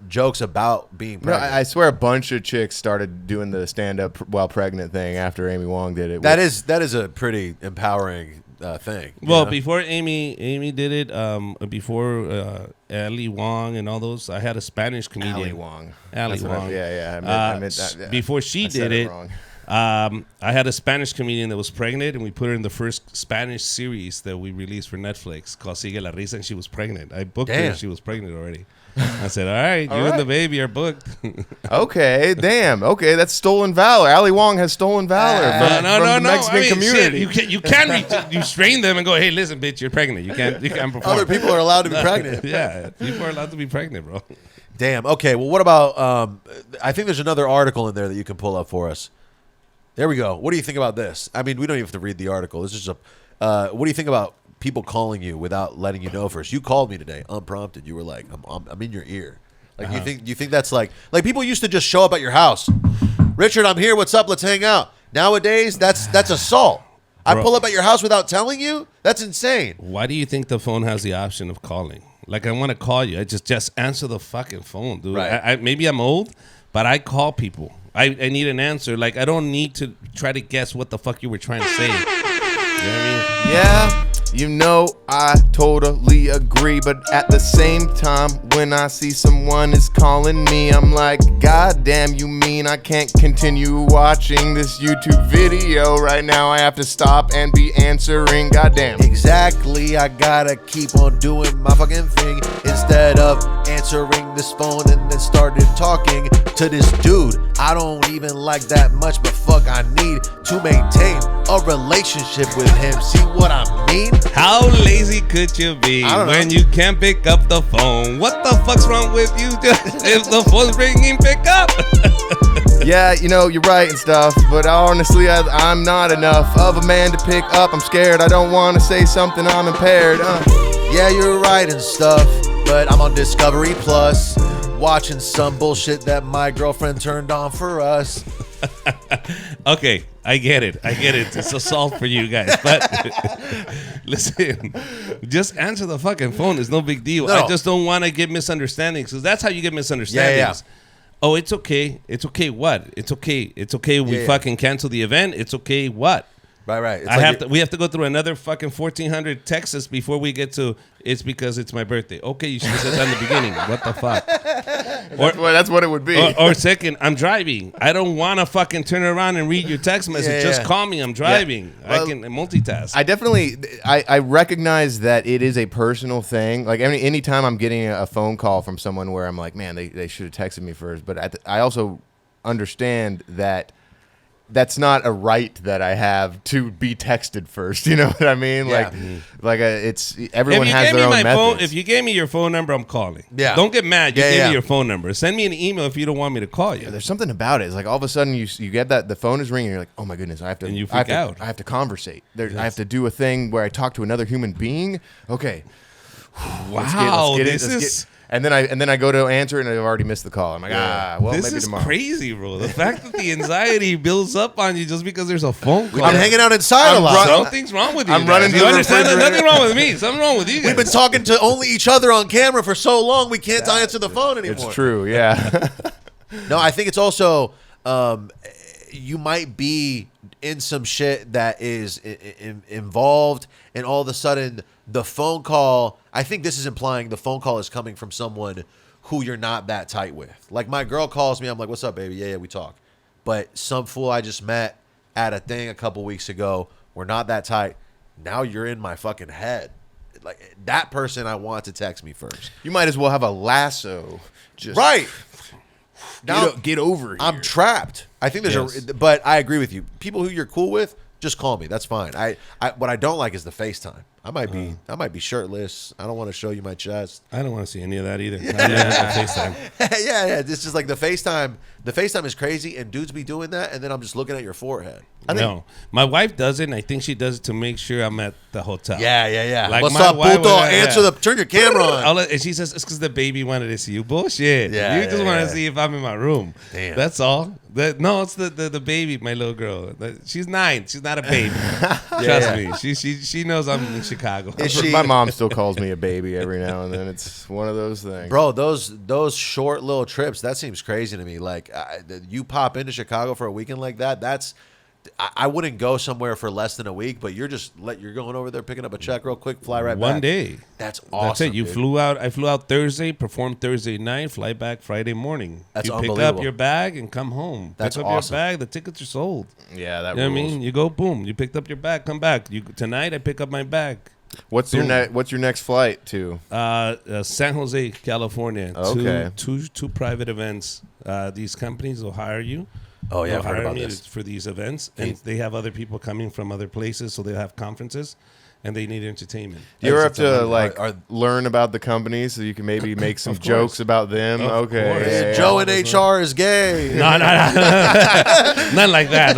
jokes about being No, pregnant. I swear a bunch of chicks started doing the stand-up while pregnant thing after Amy Wong did it. That is a pretty empowering thing. Well, before Amy did it, before Ali Wong and all those, I had a Spanish comedian. Ali Wong. Ali That's what Wong. I meant that, yeah. Before she did it, I had a Spanish comedian that was pregnant, and we put her in the first Spanish series that we released for Netflix called Sigue la Risa, and she was pregnant. I booked her, and she was pregnant already. I said, all right, you and the baby are booked. Okay, damn. Okay, that's stolen valor. Ali Wong has stolen valor from the Mexican community. Shit, you can't restrain them and go, hey, listen, bitch, you're pregnant. You can't perform. Other people are allowed to be pregnant. Yeah, people are allowed to be pregnant, bro. Damn. Okay. Well, what about? I think there's another article in there that you can pull up for us. There we go. What do you think about this? I mean, we don't even have to read the article. This is a. What do you think about people calling you without letting you know first? You called me today, unprompted. You were like, "I'm in your ear." Like, you think that's like people used to just show up at your house. Richard, I'm here. What's up? Let's hang out. Nowadays, that's assault. I pull up at your house without telling you? That's insane. Why do you think the phone has the option of calling? Like, I want to call you. I just answer the fucking phone, dude. Right. Maybe I'm old, but I call people. I need an answer. Like, I don't need to try to guess what the fuck you were trying to say. You know what I mean? Yeah, you know, I totally agree. But at the same time, when I see someone is calling me, I'm like, God damn, you mean I can't continue watching this YouTube video right now? I have to stop and be answering, goddamn. Exactly, I gotta keep on doing my fucking thing instead of answering this phone and then started talking to this dude I don't even like that much, but fuck, I need to maintain a relationship with him. See what I mean? How lazy could you be when you can't pick up the phone? What the fuck's wrong with you? Just if the phone's ringing, pick up. Yeah, you know, you're right and stuff, but honestly, I'm not enough of a man to pick up. I'm scared. I don't want to say something. I'm impaired. Yeah, you're right and stuff, but I'm on Discovery Plus watching some bullshit that my girlfriend turned on for us. Okay, I get it. It's assault for you guys. But listen, just answer the fucking phone. It's no big deal. No. I just don't want to get misunderstandings, because that's how you get misunderstandings. Yeah. Oh, it's okay. It's okay what? It's okay we fucking cancel the event. It's okay what? Right. We have to go through another fucking 1,400 texts before we get to it's because it's my birthday. Okay, you should have said that in the beginning. What the fuck? That's what it would be. Or second, I'm driving. I don't want to fucking turn around and read your text message. Just call me. I'm driving. Well, I can multitask. I recognize that it is a personal thing. Like anytime I'm getting a phone call from someone where I'm like, man, they should have texted me first. But I also understand that that's not a right that I have to be texted first. You know what I mean? Yeah. It's everyone has their own methods. If you gave me your phone number, I'm calling. Yeah. Don't get mad. You gave me your phone number. Send me an email if you don't want me to call you. There's something about it. It's like all of a sudden you get that the phone is ringing. And you're like, oh my goodness, I have to. And you freak out. I have to conversate. I have to do a thing where I talk to another human being. Okay. Wow. And then I go to answer and I've already missed the call. I'm like, well, this maybe is tomorrow. crazy, bro. The fact that the anxiety builds up on you just because there's a phone call. We've been hanging out inside a lot. Something's wrong with you. I'm running to you the understand that? refrigerator. Nothing wrong with me. Something wrong with you guys. We've been talking to only each other on camera for so long, we can't answer the phone anymore. It's true, yeah. No, I think it's also you might be in some shit that is involved, and all of a sudden the phone call, I think this is implying the phone call is coming from someone who you're not that tight with. Like, my girl calls me, I'm like, what's up, baby? Yeah, we talk. But some fool I just met at a thing a couple weeks ago, we're not that tight. Now you're in my fucking head. Like, that person I want to text me first. You might as well have a lasso. Just Right. Now, get over here. I'm trapped. I think there's but I agree with you. People who you're cool with, just call me. That's fine. I what I don't like is the FaceTime. I might be shirtless. I don't want to show you my chest. I don't want to see any of that either. I never have FaceTime. yeah. It's just like the FaceTime. The FaceTime is crazy, and dudes be doing that, and then I'm just looking at your forehead. No, my wife does it, and I think she does it to make sure I'm at the hotel. Yeah. Like, what's my up, wife puto? would- Turn your camera on. And she says it's because the baby wanted to see you. Bullshit. Yeah, You just want to see if I'm in my room. Damn. That's all. No, it's the baby, my little girl. She's 9. She's not a baby. Trust me. She knows I'm in Chicago. My mom still calls me a baby every now and then. It's one of those things. Bro, those short little trips, that seems crazy to me. Like, you pop into Chicago for a weekend like that, I wouldn't go somewhere for less than a week, but you're going over there picking up a check real quick, fly right back. One day. That's awesome. That's it. You dude. flew out. I flew out Thursday, performed Thursday night, fly back Friday morning. That's you pick unbelievable. up your bag and come home. That's pick up awesome. your bag. The tickets are sold. Yeah, that You know what I rules. mean? You go, boom. You picked up your bag. Come back. Tonight, I pick up my bag. What's your next flight to? San Jose, California. Okay. Two private events. These companies will hire you. Oh yeah, They'll I've heard hire about me this. for these events, and they have other people coming from other places, so they'll have conferences, and they need entertainment. Do you ever have It's a to hundred- like learn about the company so you can maybe make some jokes about them? Of Okay. course. Yeah, yeah, Joe yeah. in HR is gay. No, not like that.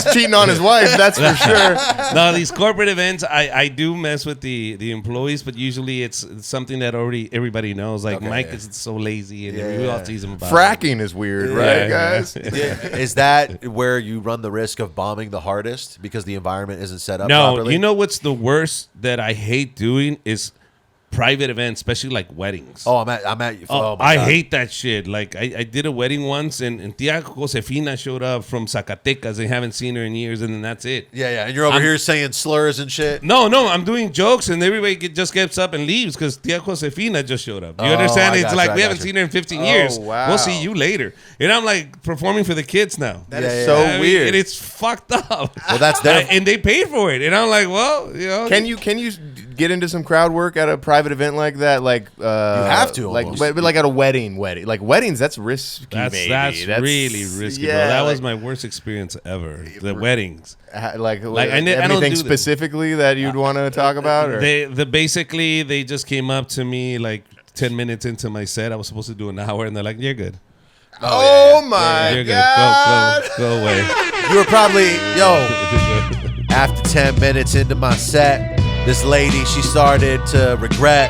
He's cheating on his wife, that's for sure. No, these corporate events, I do mess with the employees, but usually it's something that already everybody knows. Like Okay, Mike yeah. is so lazy, and we all tease him about it. Fracking is weird, right, guys? Is that where you run the risk of bombing the hardest because the environment isn't set up No, properly? you know what's the worst that I hate doing is private events, especially like weddings. Oh, I'm at. Oh, my I God. hate that shit. Like I did a wedding once, and Tia Josefina showed up from Zacatecas. They haven't seen her in years, and then that's it. Yeah, and you're over here saying slurs and shit. No, I'm doing jokes, and everybody just gets up and leaves because Tia Josefina just showed up. You Oh, understand? I It's gotcha, like I we haven't gotcha. seen her in 15 years. wow. We'll see you later. And I'm like performing for the kids now. That is Yeah, so I mean, weird. and it's fucked up. Well, that's their. And they paid for it, and I'm like, well, you know, Can you get into some crowd work at a private event like that? Like you have to, like, almost. but like at a wedding. Like weddings, that's risky. That's maybe. really risky, bro. yeah, That like- was my worst experience ever. The weddings. Like I don't anything do that. specifically that you'd want to talk about? Or? They just came up to me like 10 minutes into my set. I was supposed to do an hour, and they're like, "You're good. Oh my You're good. god! Go away." You were probably after 10 minutes into my set, this lady, she started to regret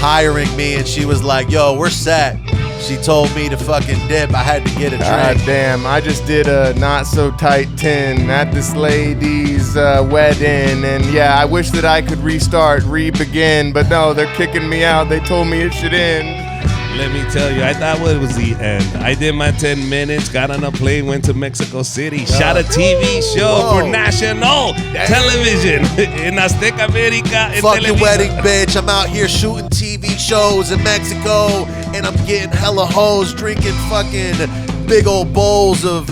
hiring me, and she was like, "Yo, we're set." She told me to fucking dip. I had to get a God drink. damn, I just did a not so tight 10 at this lady's wedding, and yeah, I wish that I could re-begin, but no, they're kicking me out. They told me it should end. Let me tell you, I thought it was the end. I did my 10 minutes, got on a plane, went to Mexico City, shot a TV show for national television in Azteca America. in Fuck your Televisa. wedding, bitch. I'm out here shooting TV shows in Mexico, and I'm getting hella hoes, drinking fucking big old bowls of,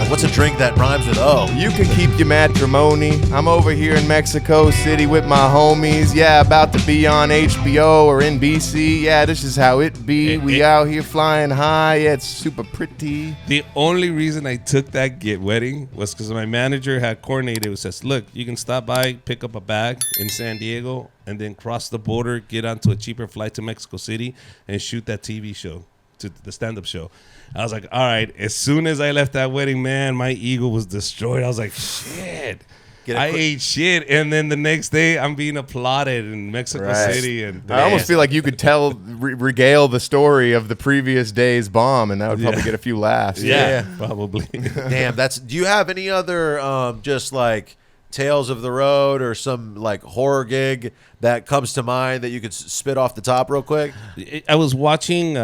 what's a drink that rhymes with O? You can keep your matrimony. I'm over here in Mexico City with my homies. Yeah, about to be on HBO or NBC. Yeah, this is how it be. We out here flying high. Yeah, it's super pretty. The only reason I took that wedding was because my manager had coordinated. It says, look, you can stop by, pick up a bag in San Diego, and then cross the border, get onto a cheaper flight to Mexico City, and shoot that TV show, to the stand-up show. I was like, all right. As soon as I left that wedding, man, my ego was destroyed. I was like, shit. I ate shit, and then the next day I'm being applauded in Mexico City. And I almost feel like you could regale the story of the previous day's bomb, and that would probably get a few laughs. Yeah, probably. Damn, do you have any other just like tales of the road or some like horror gig that comes to mind that you could spit off the top real quick? I was watching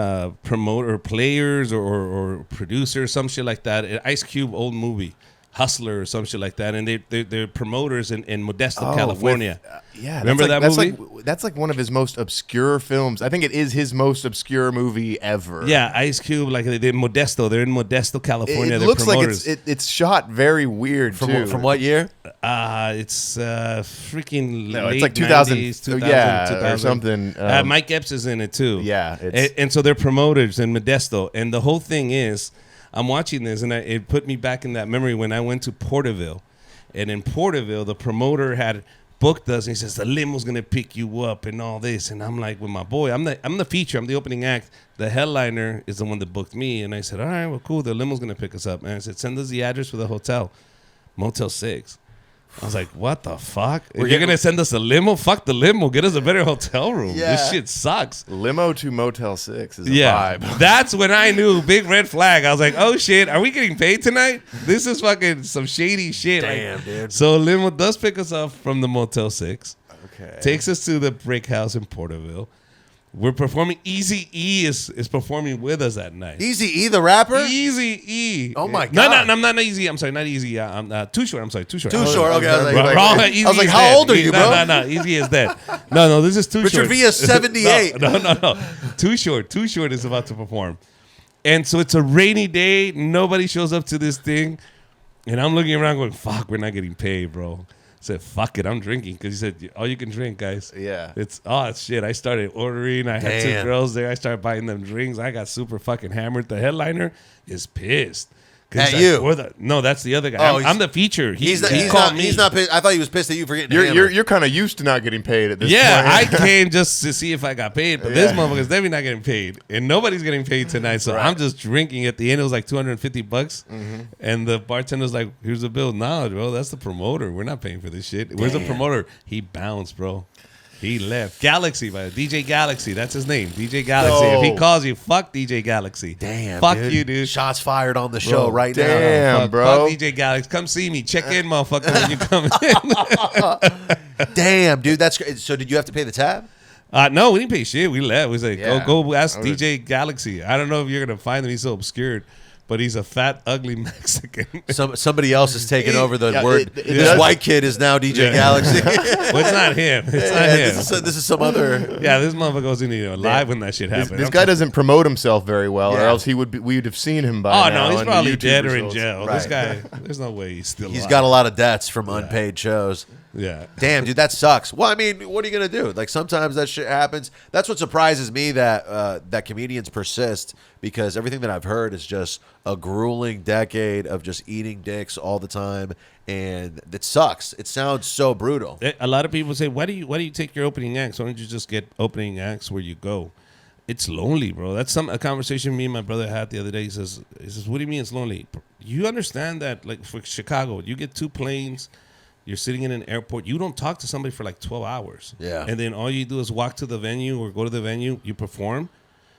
promoter players or producers, some shit like that. An Ice Cube old movie, Hustler or some shit like that, and they're promoters in Modesto, California. Yeah, remember that movie? That's like one of his most obscure films. I think it is his most obscure movie ever. Yeah, Ice Cube, like they're Modesto. They're in Modesto, California. It They're looks promoters. like it's shot very weird too. From what year? It's freaking No, late it's like 2000, 90s, yeah, 2000. or something. Mike Epps is in it too. Yeah, and so they're promoters in Modesto, and the whole thing is, I'm watching this, and it put me back in that memory when I went to Porterville, and in Porterville, the promoter had booked us, and he says the limo's gonna pick you up and all this, and I'm like, with my boy, I'm the feature, I'm the opening act. The headliner is the one that booked me, and I said, all right, well, cool, the limo's gonna pick us up, and I said, send us the address for the hotel, Motel 6. I was like, what the fuck? If you're gonna send us a limo? Fuck the limo. Get us a better hotel room. Yeah. This shit sucks. Limo to Motel 6 is a Yeah, vibe. that's when I knew, big red flag. I was like, oh shit, are we getting paid tonight? This is fucking some shady shit. Damn, dude. So limo does pick us up from the Motel 6. Okay. Takes us to the brick house in Porterville. We're performing. Eazy-E is performing with us that night. Eazy-E, the rapper? Eazy-E. Oh, my God. No, I'm not Easy. I'm sorry, not Easy. I'm Too Short. I'm sorry, Too Short. Too Short. Okay. I was like, Wrong. I was like, how old are you, bro? No. Easy is dead. No. This is Too Short. Richard Villa's 78. No. Too Short. Too Short is about to perform. And so it's a rainy day. Nobody shows up to this thing. And I'm looking around going, fuck, we're not getting paid, bro. I said, fuck it, I'm drinking. Because he said, all you can drink, guys. Yeah. It's shit. I started ordering. I had 2 girls there. I started buying them drinks. I got super fucking hammered. The headliner is pissed. At you? No, that's the other guy. I'm the feature. He called me. He's not pissed. I thought he was pissed at you for getting You're kind of used to not getting paid at this point. Yeah, I came just to see if I got paid, but this motherfucker's definitely not getting paid, and nobody's getting paid tonight. So I'm just drinking. At the end, it was like $250, and the bartender was like, "Here's the bill." Nah, bro, that's the promoter. We're not paying for this shit. Where's the promoter? He bounced, bro. He left. Galaxy, by DJ Galaxy. That's his name. DJ Galaxy. No. If he calls you, fuck DJ Galaxy. Damn, fuck dude. you, dude. Shots fired on the show right now. Damn, bro. Fuck DJ Galaxy. Come see me. Check in, motherfucker, when you come in. Damn, dude, that's great. So did you have to pay the tab? No, we didn't pay shit. We left. We was like, Yeah. go ask DJ Galaxy. I don't know if you're gonna find him. He's so obscured, but he's a fat, ugly Mexican. Somebody else is taking over the Yeah, word. This white kid is now DJ Galaxy. Well, it's not him. It's not him. This is some other. Yeah, this motherfucker goes in live when that shit happened. This guy doesn't promote himself very well, or Yeah. else we would have seen him by Oh now. no, he's in the probably YouTube dead or in results. jail. Right. This guy, there's no way he's still. He's alive. got a lot of debts from unpaid shows. Yeah. Damn, dude, that sucks. Well, I mean, what are you gonna do? Like sometimes that shit happens. That's what surprises me that that comedians persist, because everything that I've heard is just a grueling decade of just eating dicks all the time, and it sucks. It sounds so brutal. A lot of people say, why do you take your opening acts? Why don't you just get opening acts where you go? It's lonely, bro. That's a conversation me and my brother had the other day. He says, what do you mean it's lonely? You understand that, like for Chicago, you get 2 planes. You're sitting in an airport. You don't talk to somebody for like 12 hours. Yeah. And then all you do is walk to the venue or go to the venue. You perform.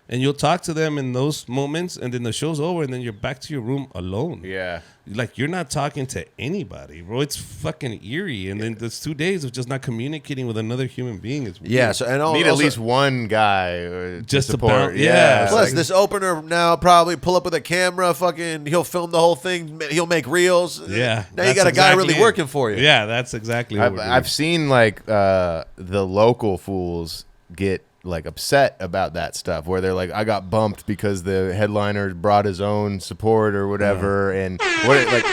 And you'll talk to them in those moments. And then the show's over. And then you're back to your room alone. Yeah. Like, you're not talking to anybody, bro. It's fucking eerie. And then there's 2 days of just not communicating with another human being. It's weird. Yeah. So and Need also, at least one guy Just to support. bounce- yeah. Plus, this opener now probably pull up with a camera. Fucking, he'll film the whole thing. He'll make reels. Yeah. Now you that's got a guy exactly really it. working for you. Yeah, that's exactly what we're doing. I've seen like the local fools get like upset about that stuff, where they're like, I got bumped because the headliner brought his own support or whatever, and what like,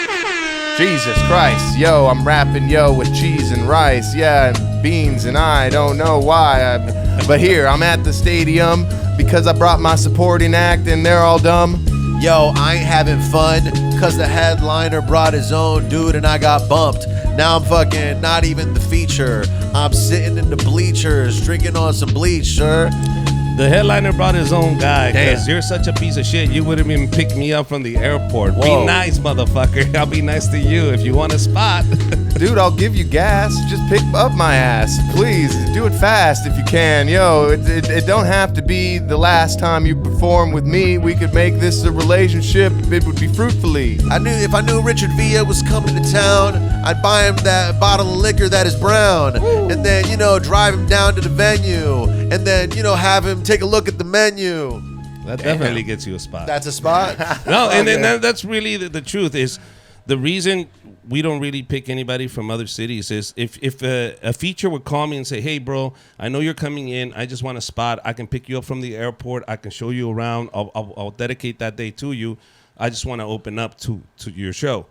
Jesus Christ, yo, I'm rapping yo with cheese and rice, yeah, and beans, and I don't know why, but here I'm at the stadium because I brought my supporting act and they're all dumb. Yo, I ain't having fun because the headliner brought his own dude and I got bumped. Now I'm fucking not even the feature. I'm sitting in the bleachers drinking on some bleach, sir. The headliner brought his own guy because Damn. you're such a piece of shit. You wouldn't even pick me up from the airport. Whoa. Be nice, motherfucker. I'll be nice to you if you want a spot. Dude, I'll give you gas. Just pick up my ass. Please, do it fast if you can. Yo, it don't have to be the last time you perform with me. We could make this a relationship. It would be fruitfully. If I knew Richard Villa was coming to town, I'd buy him that bottle of liquor that is brown. And then, drive him down to the venue. And then, have him take a look at the menu. That definitely gets you a spot. That's a spot? No, and then that's really the truth is the reason we don't really pick anybody from other cities is if a feature would call me and say, hey, bro, I know you're coming in. I just want a spot. I can pick you up from the airport. I can show you around. I'll dedicate that day to you. I just want to open up to your show.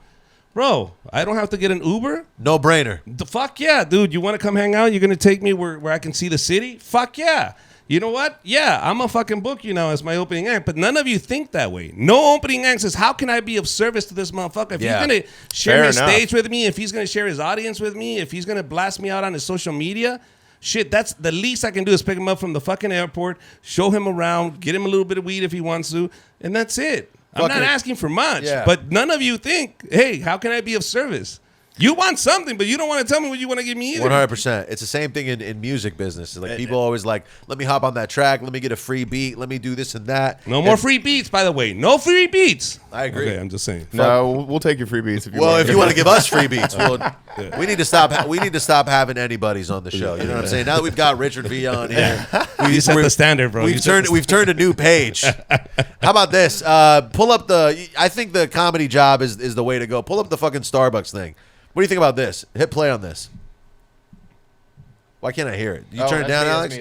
Bro, I don't have to get an Uber. No brainer. The fuck yeah, dude. You want to come hang out? You're going to take me where I can see the city? Fuck yeah. You know what? Yeah, I'm going to fucking book you now as my opening act. But none of you think that way. No opening act says, how can I be of service to this motherfucker? If he's going to share Fair his enough. stage with me, if he's going to share his audience with me, if he's going to blast me out on his social media, shit, that's the least I can do is pick him up from the fucking airport, show him around, get him a little bit of weed if he wants to, and that's it. I'm not asking for much, Yeah. but none of you think, hey, how can I be of service? You want something, but you don't want to tell me what you want to give me either. 100%. It's the same thing in music business. Like people always like, let me hop on that track. Let me get a free beat. Let me do this and that. No more free beats, by the way. No free beats. I agree. Okay, I'm just saying. No, we'll take your free beats if you want. Well, if you want to give us free beats, we need to stop. We need to stop having anybody's on the show. You know what I'm saying? Now that we've got Richard V on here, You set the standard, bro. We've turned a new page. How about this? Pull up the. I think the comedy job is the way to go. Pull up the fucking Starbucks thing. What do you think about this? Hit play on this. Why can't I hear it? You turn it down, Alex?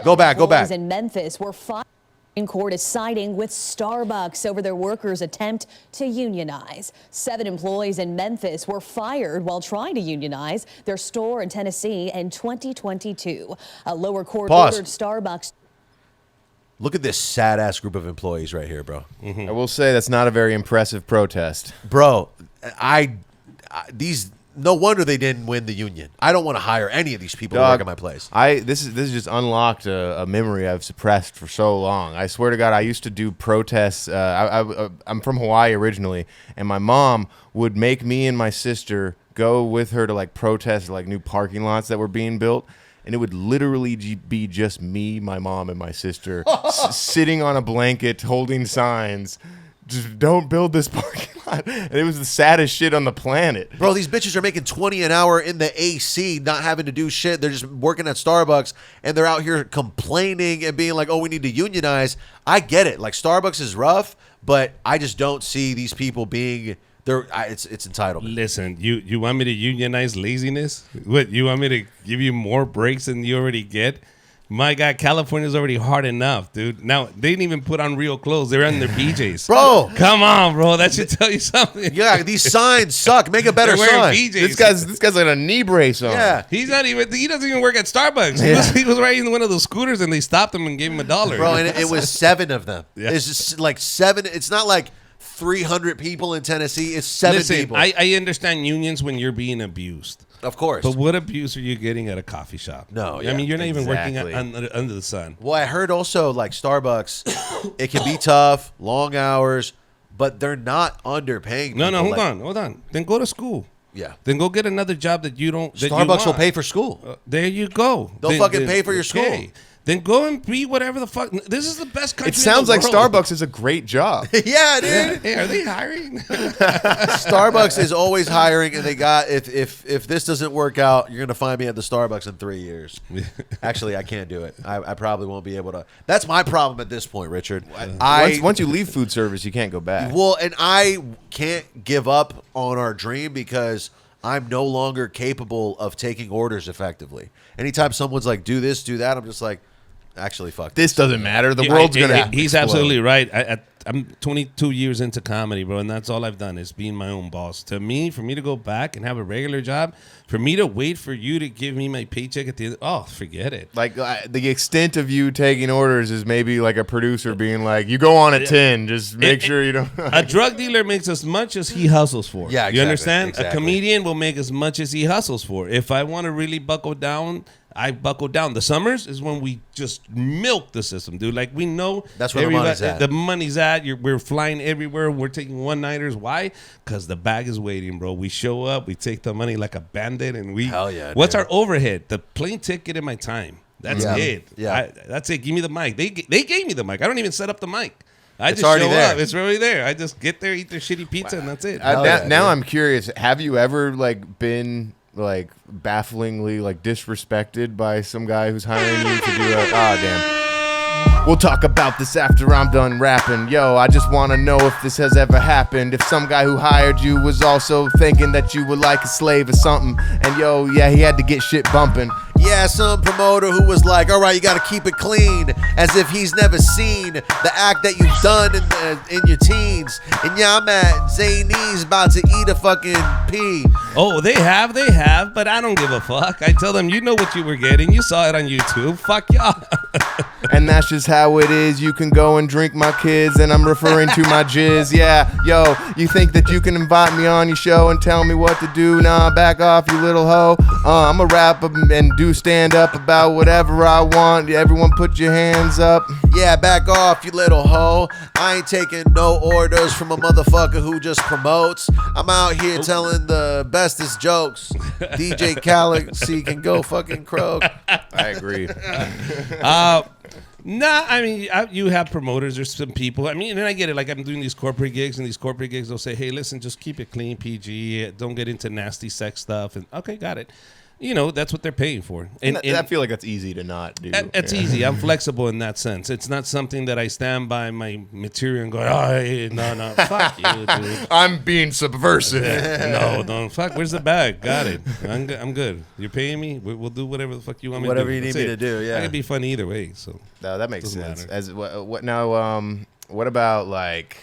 Go back. Employees in Memphis were fired. Supreme Court is siding with Starbucks over their workers' attempt to unionize. 7 employees in Memphis were fired while trying to unionize their store in Tennessee in 2022. A lower court ordered Starbucks. Look at this sad-ass group of employees right here, bro. I will say that's not a very impressive protest. Bro, no wonder they didn't win the union. I don't want to hire any of these people to work at my place. This is just unlocked a memory I've suppressed for so long. I swear to God, I used to do protests. I'm from Hawaii originally, and my mom would make me and my sister go with her to like protest like new parking lots that were being built. And it would literally be just me, my mom, and my sister sitting on a blanket holding signs. Just don't build this parking lot. And it was the saddest shit on the planet. Bro, these bitches are making $20 an hour in the AC, not having to do shit. They're just working at Starbucks, and they're out here complaining and being like, oh, we need to unionize. I get it. Like, Starbucks is rough, but I just don't see these people being... It's entitlement. Listen, you want me to unionize laziness? What, you want me to give you more breaks than you already get? My God, California's already hard enough, dude. Now, they didn't even put on real clothes. They're in their PJs. Bro. Come on, bro. That should tell you something. Yeah, these signs suck. Make a better sign. PJs. This guy's like a knee brace on. Yeah. He doesn't even work at Starbucks. Yeah. He was riding one of those scooters, and they stopped him and gave him $1. Bro, and it was 7 of them. Yeah. It's just like 7. It's not like 300 people in Tennessee. It's 7 people. I understand unions when you're being abused. Of course. But what abuse are you getting at a coffee shop? No, I mean, you're not even working under the sun. Well, I heard also like Starbucks, it can be tough, long hours, but they're not underpaying people. No, hold on. Then go to school. Yeah. Then go get another job that you don't. That Starbucks you will pay for school. There you go. They'll fucking pay for your school. Then go and be whatever the fuck. This is the best country. It sounds in the like world. Starbucks is a great job. Yeah, dude. Hey, are they hiring? Starbucks is always hiring, and they got if this doesn't work out, you're gonna find me at the Starbucks in 3 years. Actually, I can't do it. I probably won't be able to. That's my problem at this point, Richard. Once you leave food service, you can't go back. Well, and I can't give up on our dream because I'm no longer capable of taking orders effectively. Anytime someone's like, do this, do that, I'm just like, actually, fuck this doesn't matter. The world's going to He's absolutely right. I'm 22 years into comedy, bro, and that's all I've done is being my own boss. For me to go back and have a regular job, for me to wait for you to give me my paycheck at the end, forget it. Like, the extent of you taking orders is maybe like a producer being like, you go on at 10, just make sure you don't... A drug dealer makes as much as he hustles for. Yeah, exactly, you understand? exactly. A comedian will make as much as he hustles for. If I want to really buckle down, I buckle down. The summers is when we just milk the system, dude. Like, we know that's where the money's at. The money's at. We're flying everywhere. We're taking one-nighters. Why? Because the bag is waiting, bro. We show up. We take the money like a bandit, and we. Hell yeah. What's dude. our overhead? The plane ticket and my time. That's it. Yeah. That's it. Give me the mic. They gave me the mic. I don't even set up the mic. I It's just already show there. up. It's already there. I just get there, eat their shitty pizza, and that's it. Now I'm curious. Have you ever been bafflingly disrespected by some guy who's hiring you to do damn. We'll talk about this after I'm done rapping. Yo, I just want to know if this has ever happened. If some guy who hired you was also thinking that you were like a slave or something. And yo, yeah, he had to get shit bumping. Yeah, some promoter who was like, all right, you got to keep it clean, as if he's never seen the act that you've done in your teens. And yeah, I'm at Zanies about to eat a fucking pea. Oh, they have, but I don't give a fuck. I tell them, you know what you were getting. You saw it on YouTube. Fuck y'all. and that's just how it is. You can go and drink my kids, and I'm referring to my jizz. Yeah, yo, you think that you can invite me on your show and tell me what to do? Nah, back off, you little hoe. I'm a rap and do stand up about whatever I want. Everyone put your hands up. Yeah, back off, you little hoe. I ain't taking no orders from a motherfucker who just promotes. I'm out here telling the bestest jokes. DJ Galaxy can go fucking croak. I agree. Nah, I mean, you have promoters. There's some people. I mean, and I get it. Like, I'm doing these corporate gigs, and these corporate gigs, they'll say, hey, listen, just keep it clean, PG. Don't get into nasty sex stuff. And okay, got it. You know, that's what they're paying for. And I feel like that's easy to not do. It's easy. I'm flexible in that sense. It's not something that I stand by my material and go, oh, no, fuck you, dude. I'm being subversive. No, fuck, where's the bag? Got it. I'm good. You're paying me? We'll do whatever the fuck you want me to do. Whatever you need me to do, yeah. I can be funny either way, so. No, that makes Doesn't sense. matter. As what now? What about like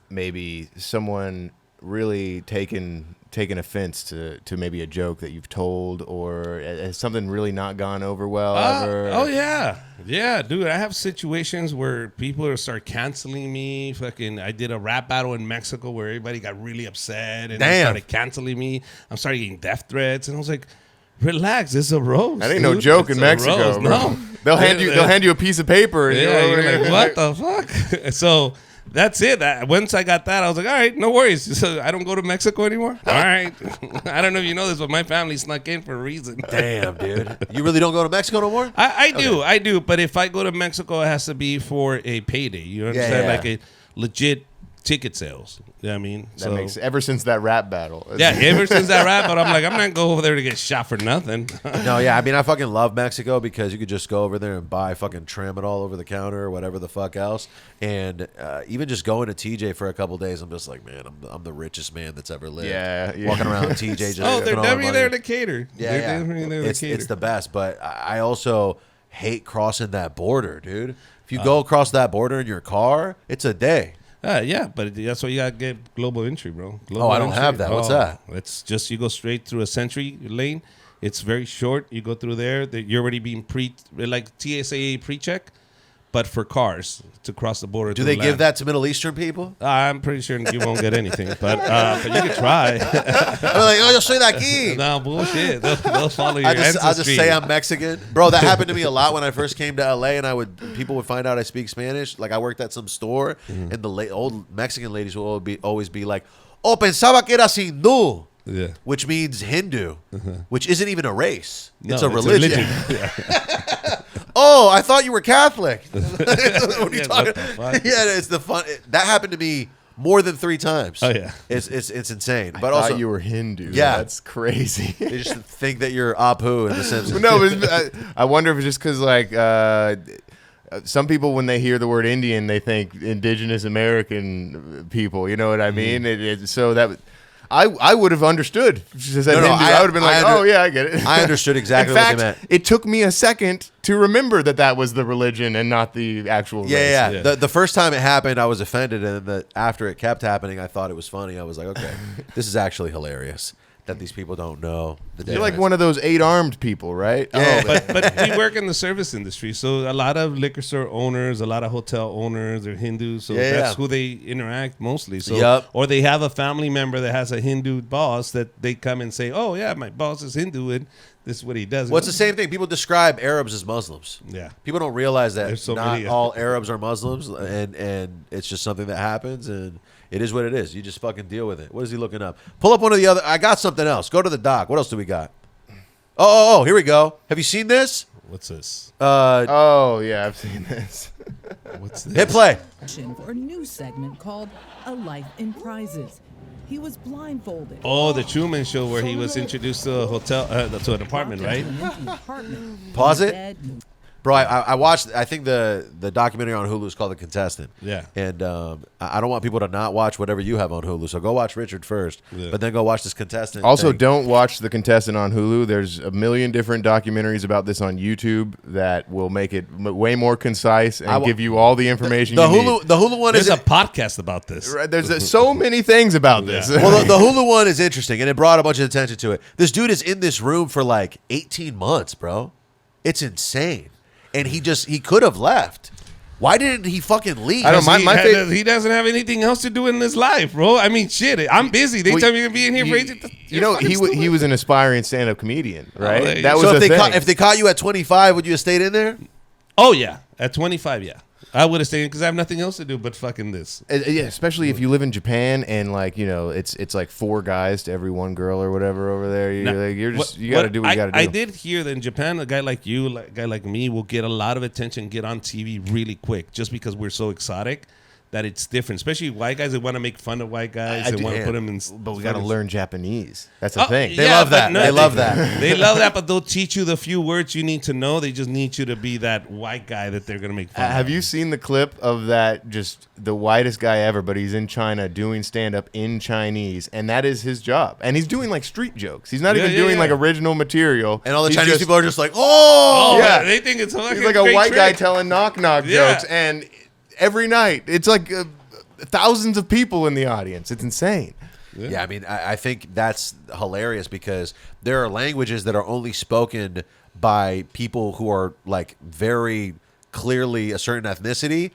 maybe someone really taking offense to maybe a joke that you've told, or has something really not gone over well ever? Oh yeah, dude. I have situations where people start canceling me. Fucking, I did a rap battle in Mexico where everybody got really upset and they started canceling me. I'm starting getting death threats, and I was like, relax, it's a roast. That ain't no joke in Mexico, bro. No, they'll hand you a piece of paper, and you're like, what the fuck? So. That's it. Once I got that, I was like, all right, no worries. So I don't go to Mexico anymore? All right. I don't know if you know this, but my family snuck in for a reason. Damn, dude. You really don't go to Mexico no more? I do. But if I go to Mexico, it has to be for a payday. You understand? Yeah. Like a legit ticket sales. You know what I mean? That makes ever since that rap battle. Yeah, ever since that rap battle, I'm like, I'm not going over there to get shot for nothing. No, yeah, I mean, I fucking love Mexico because you could just go over there and buy fucking Tramadol over the counter or whatever the fuck else. And even just going to TJ for a couple days, I'm just like, man, I'm the richest man that's ever lived. Yeah. Walking around TJ just they're definitely there to cater. Yeah, They're definitely there to cater. It's the best, but I also hate crossing that border, dude. If you go across that border in your car, it's a day. Yeah, but that's why you gotta get global entry, bro. I don't have that. What's that? It's just you go straight through a Century lane. It's very short. You go through there. You're already being like TSA pre-check, but for cars to cross the border. Do they give that to Middle Eastern people? I'm pretty sure you won't get anything, but you can try. I'm like, yo soy de aquí. No, bullshit. They'll follow your ancestry. I'll just say I'm Mexican. Bro, that happened to me a lot when I first came to LA, and people would find out I speak Spanish. Like, I worked at some store, and the old Mexican ladies would always be like, oh, pensaba que eras hindú. Yeah. Which means Hindu, which isn't even a race. No, it's a religion. Oh, I thought you were Catholic. What are you talking about? Yeah, it's the fun. That happened to me more than 3 times. Oh yeah, it's insane. But I also, thought you were Hindu. Yeah, that's crazy. They just think that you're Apu in the Simpsons. No, I wonder if it's just because like some people, when they hear the word Indian, they think indigenous American people. You know what I mean? So that. I would have understood. She said Hindu. I would have been like, oh, yeah, I get it. I understood exactly what they meant. It took me a second to remember that was the religion and not the actual race. Yeah. The first time it happened, I was offended. And after it kept happening, I thought it was funny. I was like, okay, this is actually hilarious that these people don't know the difference. You're like one of those 8-armed people, right? Yeah. But we work in the service industry, so a lot of liquor store owners, a lot of hotel owners are Hindus, so that's who they interact mostly. So, or they have a family member that has a Hindu boss that they come and say, oh yeah, my boss is Hindu and this is what he does. Well, it's the same thing. People describe Arabs as Muslims. Yeah. People don't realize that so not all Arabs are Muslims, and it's just something that happens, and it is what it is. You just fucking deal with it. What is he looking up? Pull up one of the other. I got something else. Go to the doc. What else do we got? Oh, here we go. Have you seen this? What's this? Oh, yeah, I've seen this. What's this? Hit play. For a new segment called A Life in Prizes. He was blindfolded. Oh, the Truman Show where he was introduced to a hotel, to an apartment, right? Pause it. Bro, I watched, I think the documentary on Hulu is called The Contestant. Yeah. And I don't want people to not watch whatever you have on Hulu. So go watch Richard first, but then go watch this Contestant. Also, don't watch The Contestant on Hulu. There's a million different documentaries about this on YouTube that will make it way more concise and give you all the information you need. The Hulu one There's a podcast about this. Right, there's so many things about this. Well, the Hulu one is interesting, and it brought a bunch of attention to it. This dude is in this room for like 18 months, bro. It's insane. and he could have left. Why didn't he fucking leave? I don't. He doesn't have anything else to do in his life, bro. I mean, shit. I'm busy. They tell me to be in here for 18. You know, he was an aspiring stand-up comedian, right? That was so thing. if they caught you at 25, would you have stayed in there? Oh yeah, at 25, yeah. I would have stayed because I have nothing else to do but fucking this. Yeah, especially if you live in Japan and like it's like 4 guys to every 1 girl or whatever over there. You got to do what you got to do. I did hear that in Japan, a guy like you, a guy like me, will get a lot of attention, get on TV really quick, just because we're so exotic. That it's different, especially white guys that want to make fun of white guys. They want to put them in. But we got to learn Japanese. That's the thing. They love that. They love that. They love that, but they'll teach you the few words you need to know. They just need you to be that white guy that they're going to make fun of. Have you seen the clip of that, just the whitest guy ever, but he's in China doing stand-up in Chinese, and that is his job. And he's doing like street jokes. He's not even doing like original material. And all the Chinese people are just like, oh! Yeah. They think it's he's like a white guy telling knock-knock jokes, and every night it's like thousands of people in the audience. It's insane. Yeah, I mean, I think that's hilarious because there are languages that are only spoken by people who are like very clearly a certain ethnicity.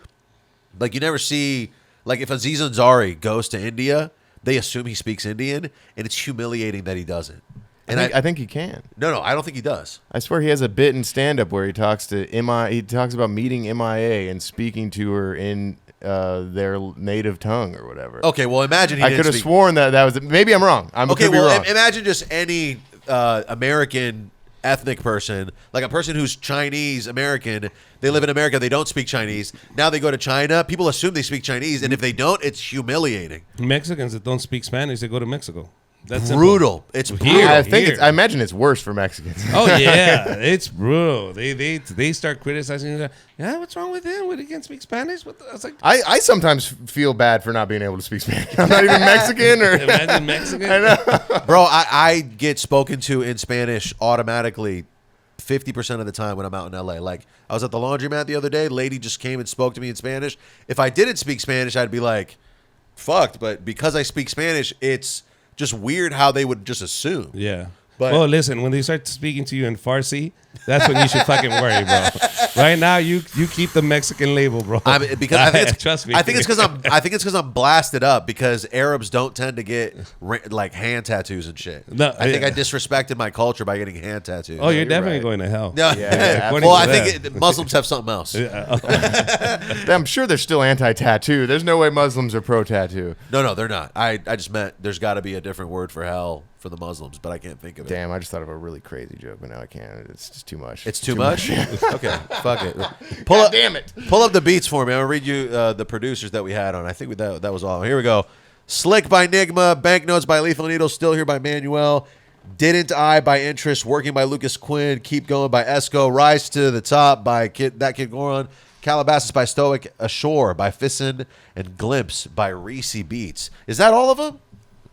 Like you never see, like if Aziz Ansari goes to India, they assume he speaks Indian, and it's humiliating that he doesn't. And I think he can. No, I don't think he does. I swear he has a bit in stand-up where he talks about meeting MIA and speaking to her in their native tongue or whatever. Okay, well, imagine I could have sworn that was. Maybe I'm wrong. Okay, well, imagine just any American ethnic person, like a person who's Chinese American. They live in America. They don't speak Chinese. Now they go to China. People assume they speak Chinese, and if they don't, it's humiliating. Mexicans that don't speak Spanish, they go to Mexico. That's brutal. It's brutal. I imagine it's worse for Mexicans. Oh yeah, it's brutal. They start criticizing. Yeah, what's wrong with him? What, he can't speak Spanish? What the? I was like, I sometimes feel bad for not being able to speak Spanish. I'm not even Mexican or imagine Mexican. I know, bro. I get spoken to in Spanish automatically 50% of the time when I'm out in LA. Like I was at the laundromat the other day. Lady just came and spoke to me in Spanish. If I didn't speak Spanish, I'd be like, fucked. But because I speak Spanish, it's just weird how they would just assume. Yeah. But well, listen, when they start speaking to you in Farsi, that's when you should fucking worry, bro. Right now, you keep the Mexican label, bro. I mean, because trust me. I think it's because I'm blasted up because Arabs don't tend to get like hand tattoos and shit. No, I think I disrespected my culture by getting hand tattoos. Oh, you're definitely going to hell. No. Well, I think Muslims have something else. I'm sure they're still anti-tattoo. There's no way Muslims are pro-tattoo. No, they're not. I just meant there's got to be a different word for hell for the Muslims, but I can't think of it. Damn, I just thought of a really crazy joke, but now I can't. It's just too much. It's too much? Okay, fuck it. Damn it. Pull up the beats for me. I'm going to read you the producers that we had on. I think that was all. Here we go. Slick by Nigma, Banknotes by Lethal Needle, Still Here by Manuel, Didn't I by Interest, Working by Lucas Quinn, Keep Going by Esco, Rise to the Top by Kid Goron, Calabasas by Stoic, Ashore by Fissin, and Glimpse by Reese Beats. Is that all of them?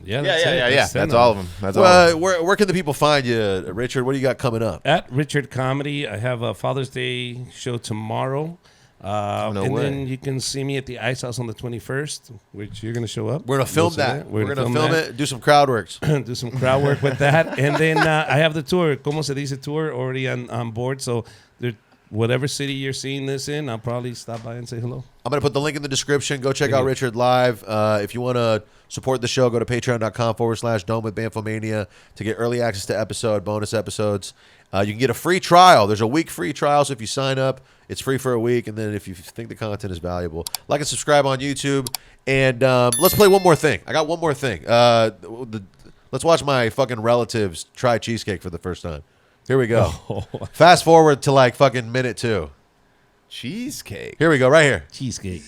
Yeah, that's all of them. That's all of them. Where can the people find you, Richard? What do you got coming up? At Richard Comedy. I have a Father's Day show tomorrow. Then you can see me at the Ice House on the 21st, which you're going to show up. We're going to film that. We're going to film it, do some crowd works. Do some crowd work with that. And then I have the tour, Como Se Dice tour, already on board. So whatever city you're seeing this in, I'll probably stop by and say hello. I'm going to put the link in the description. Go check out Richard live. If you want to support the show, go to patreon.com/Dome with Bamfomania to get early access to bonus episodes. You can get a free trial. There's a week free trial, so if you sign up, it's free for a week. And then if you think the content is valuable, like and subscribe on YouTube. And let's play one more thing. I got one more thing. Let's watch my fucking relatives try cheesecake for the first time. Here we go. Fast forward to like fucking minute 2. Cheesecake. Here we go, right here. Cheesecake.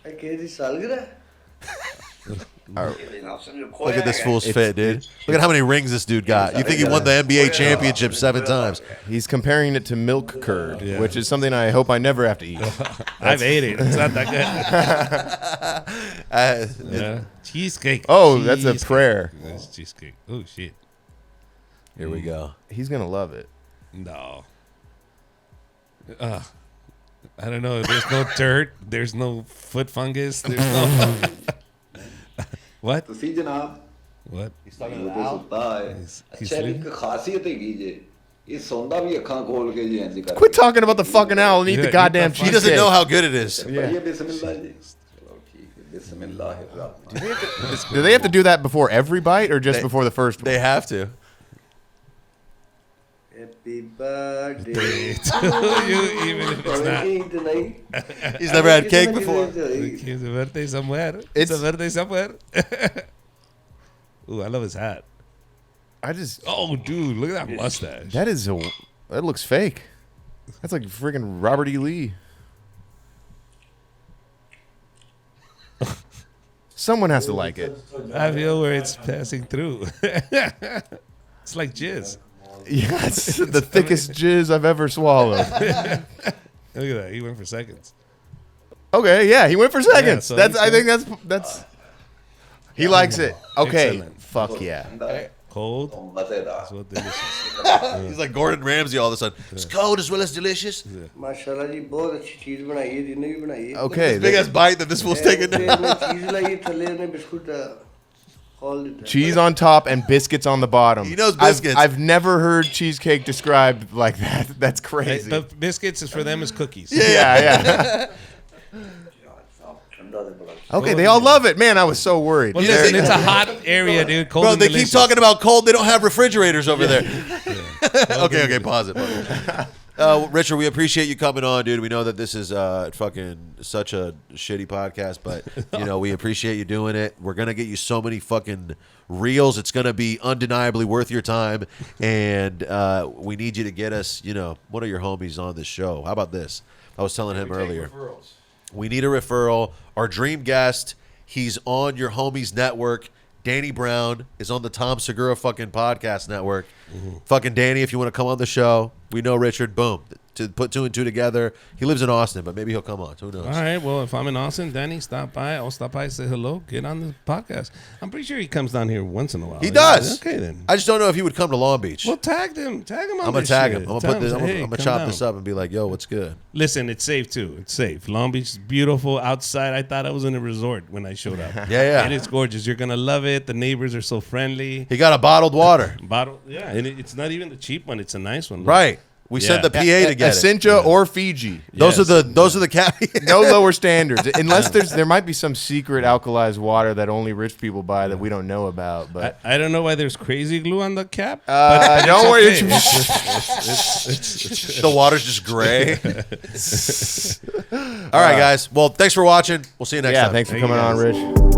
Look at this fool's fit, dude. Look at how many rings this dude got. You think he won the NBA championship 7 times. He's comparing it to milk curd, which is something I hope I never have to eat. I've ate it. It's not that good. Cheesecake. Oh, that's a prayer. That's cheesecake. Oh, shit. Here we go. He's going to love it. No. I don't know. There's no dirt. There's no foot fungus. There's no... What? What? He's talking to Al. He's sleeping? Quit talking about the fucking owl and eat the goddamn cheesecake. He doesn't know how good it is. Yeah. Do they have to do that before every bite or just before the first one? They have to. Happy birthday to you, even if it's not. He's never had cake before. It's a birthday somewhere. It's a birthday somewhere. Ooh, I love his hat. Oh, dude, look at that mustache. That looks fake. That's like freaking Robert E. Lee. Someone has to like it. I feel where it's passing through. It's like jizz. Yeah, it's the thickest jizz I've ever swallowed. Look at that. He went for seconds. Okay, yeah, he went for seconds. Yeah, so I think that's. He likes it. Okay, excellent. Fuck yeah. Cold. So delicious. He's like Gordon Ramsay all of a sudden. It's cold as well as delicious. माशाल्लाह जी बहुत अच्छी चीज बनाई है जिन्हें भी बनाई है Okay, Big ass bite that this fool's taking. चीज लाई थल्ले ने बिस्कुट खोल देता cheese on top and biscuits on the bottom. He knows biscuits. I've never heard cheesecake described like that. That's crazy. But biscuits is for them as cookies. Yeah. Okay, they all love it. Man, I was so worried. Well, listen, it's a hot area, dude. Cold Bro, and they delicious. keep talking about cold. They don't have refrigerators over there. Okay, pause it. Richard, we appreciate you coming on, dude. We know that this is fucking such a shitty podcast, but you know we appreciate you doing it. We're gonna get you so many fucking reels. It's gonna be undeniably worth your time, and we need you to get us, you know, one of your homies on this show. How about this? I was telling him earlier. We need a referral. Our dream guest, he's on your homies network. Danny Brown is on the Tom Segura fucking podcast network. Fucking Danny, if you want to come on the show, we know Richard. Boom. To put two and two together. He lives in Austin, but maybe he'll come on. Who knows? All right. Well, if I'm in Austin, Danny, stop by. I'll stop by, say hello, get on the podcast. I'm pretty sure he comes down here once in a while. He does. Okay, then. I just don't know if he would come to Long Beach. Well, tag him. Tag him on I'm gonna this tag shit. him. I'm Tell gonna put this. him, I'm hey, gonna come chop down. this up and be like, "Yo, what's good?" Listen, it's safe too. It's safe. Long Beach is beautiful outside. I thought I was in a resort when I showed up. Yeah. And it's gorgeous. You're gonna love it. The neighbors are so friendly. He got a bottled water. Yeah, and it's not even the cheap one. It's a nice one. Right. We sent the PA to get Essentia or Fiji. Those are the caveats. No lower standards, unless there might be some secret alkalized water that only rich people buy that we don't know about. But I don't know why there's crazy glue on the cap. Don't worry. The water's just gray. All right, guys. Well, thanks for watching. We'll see you next time. Thanks for coming on, Rich.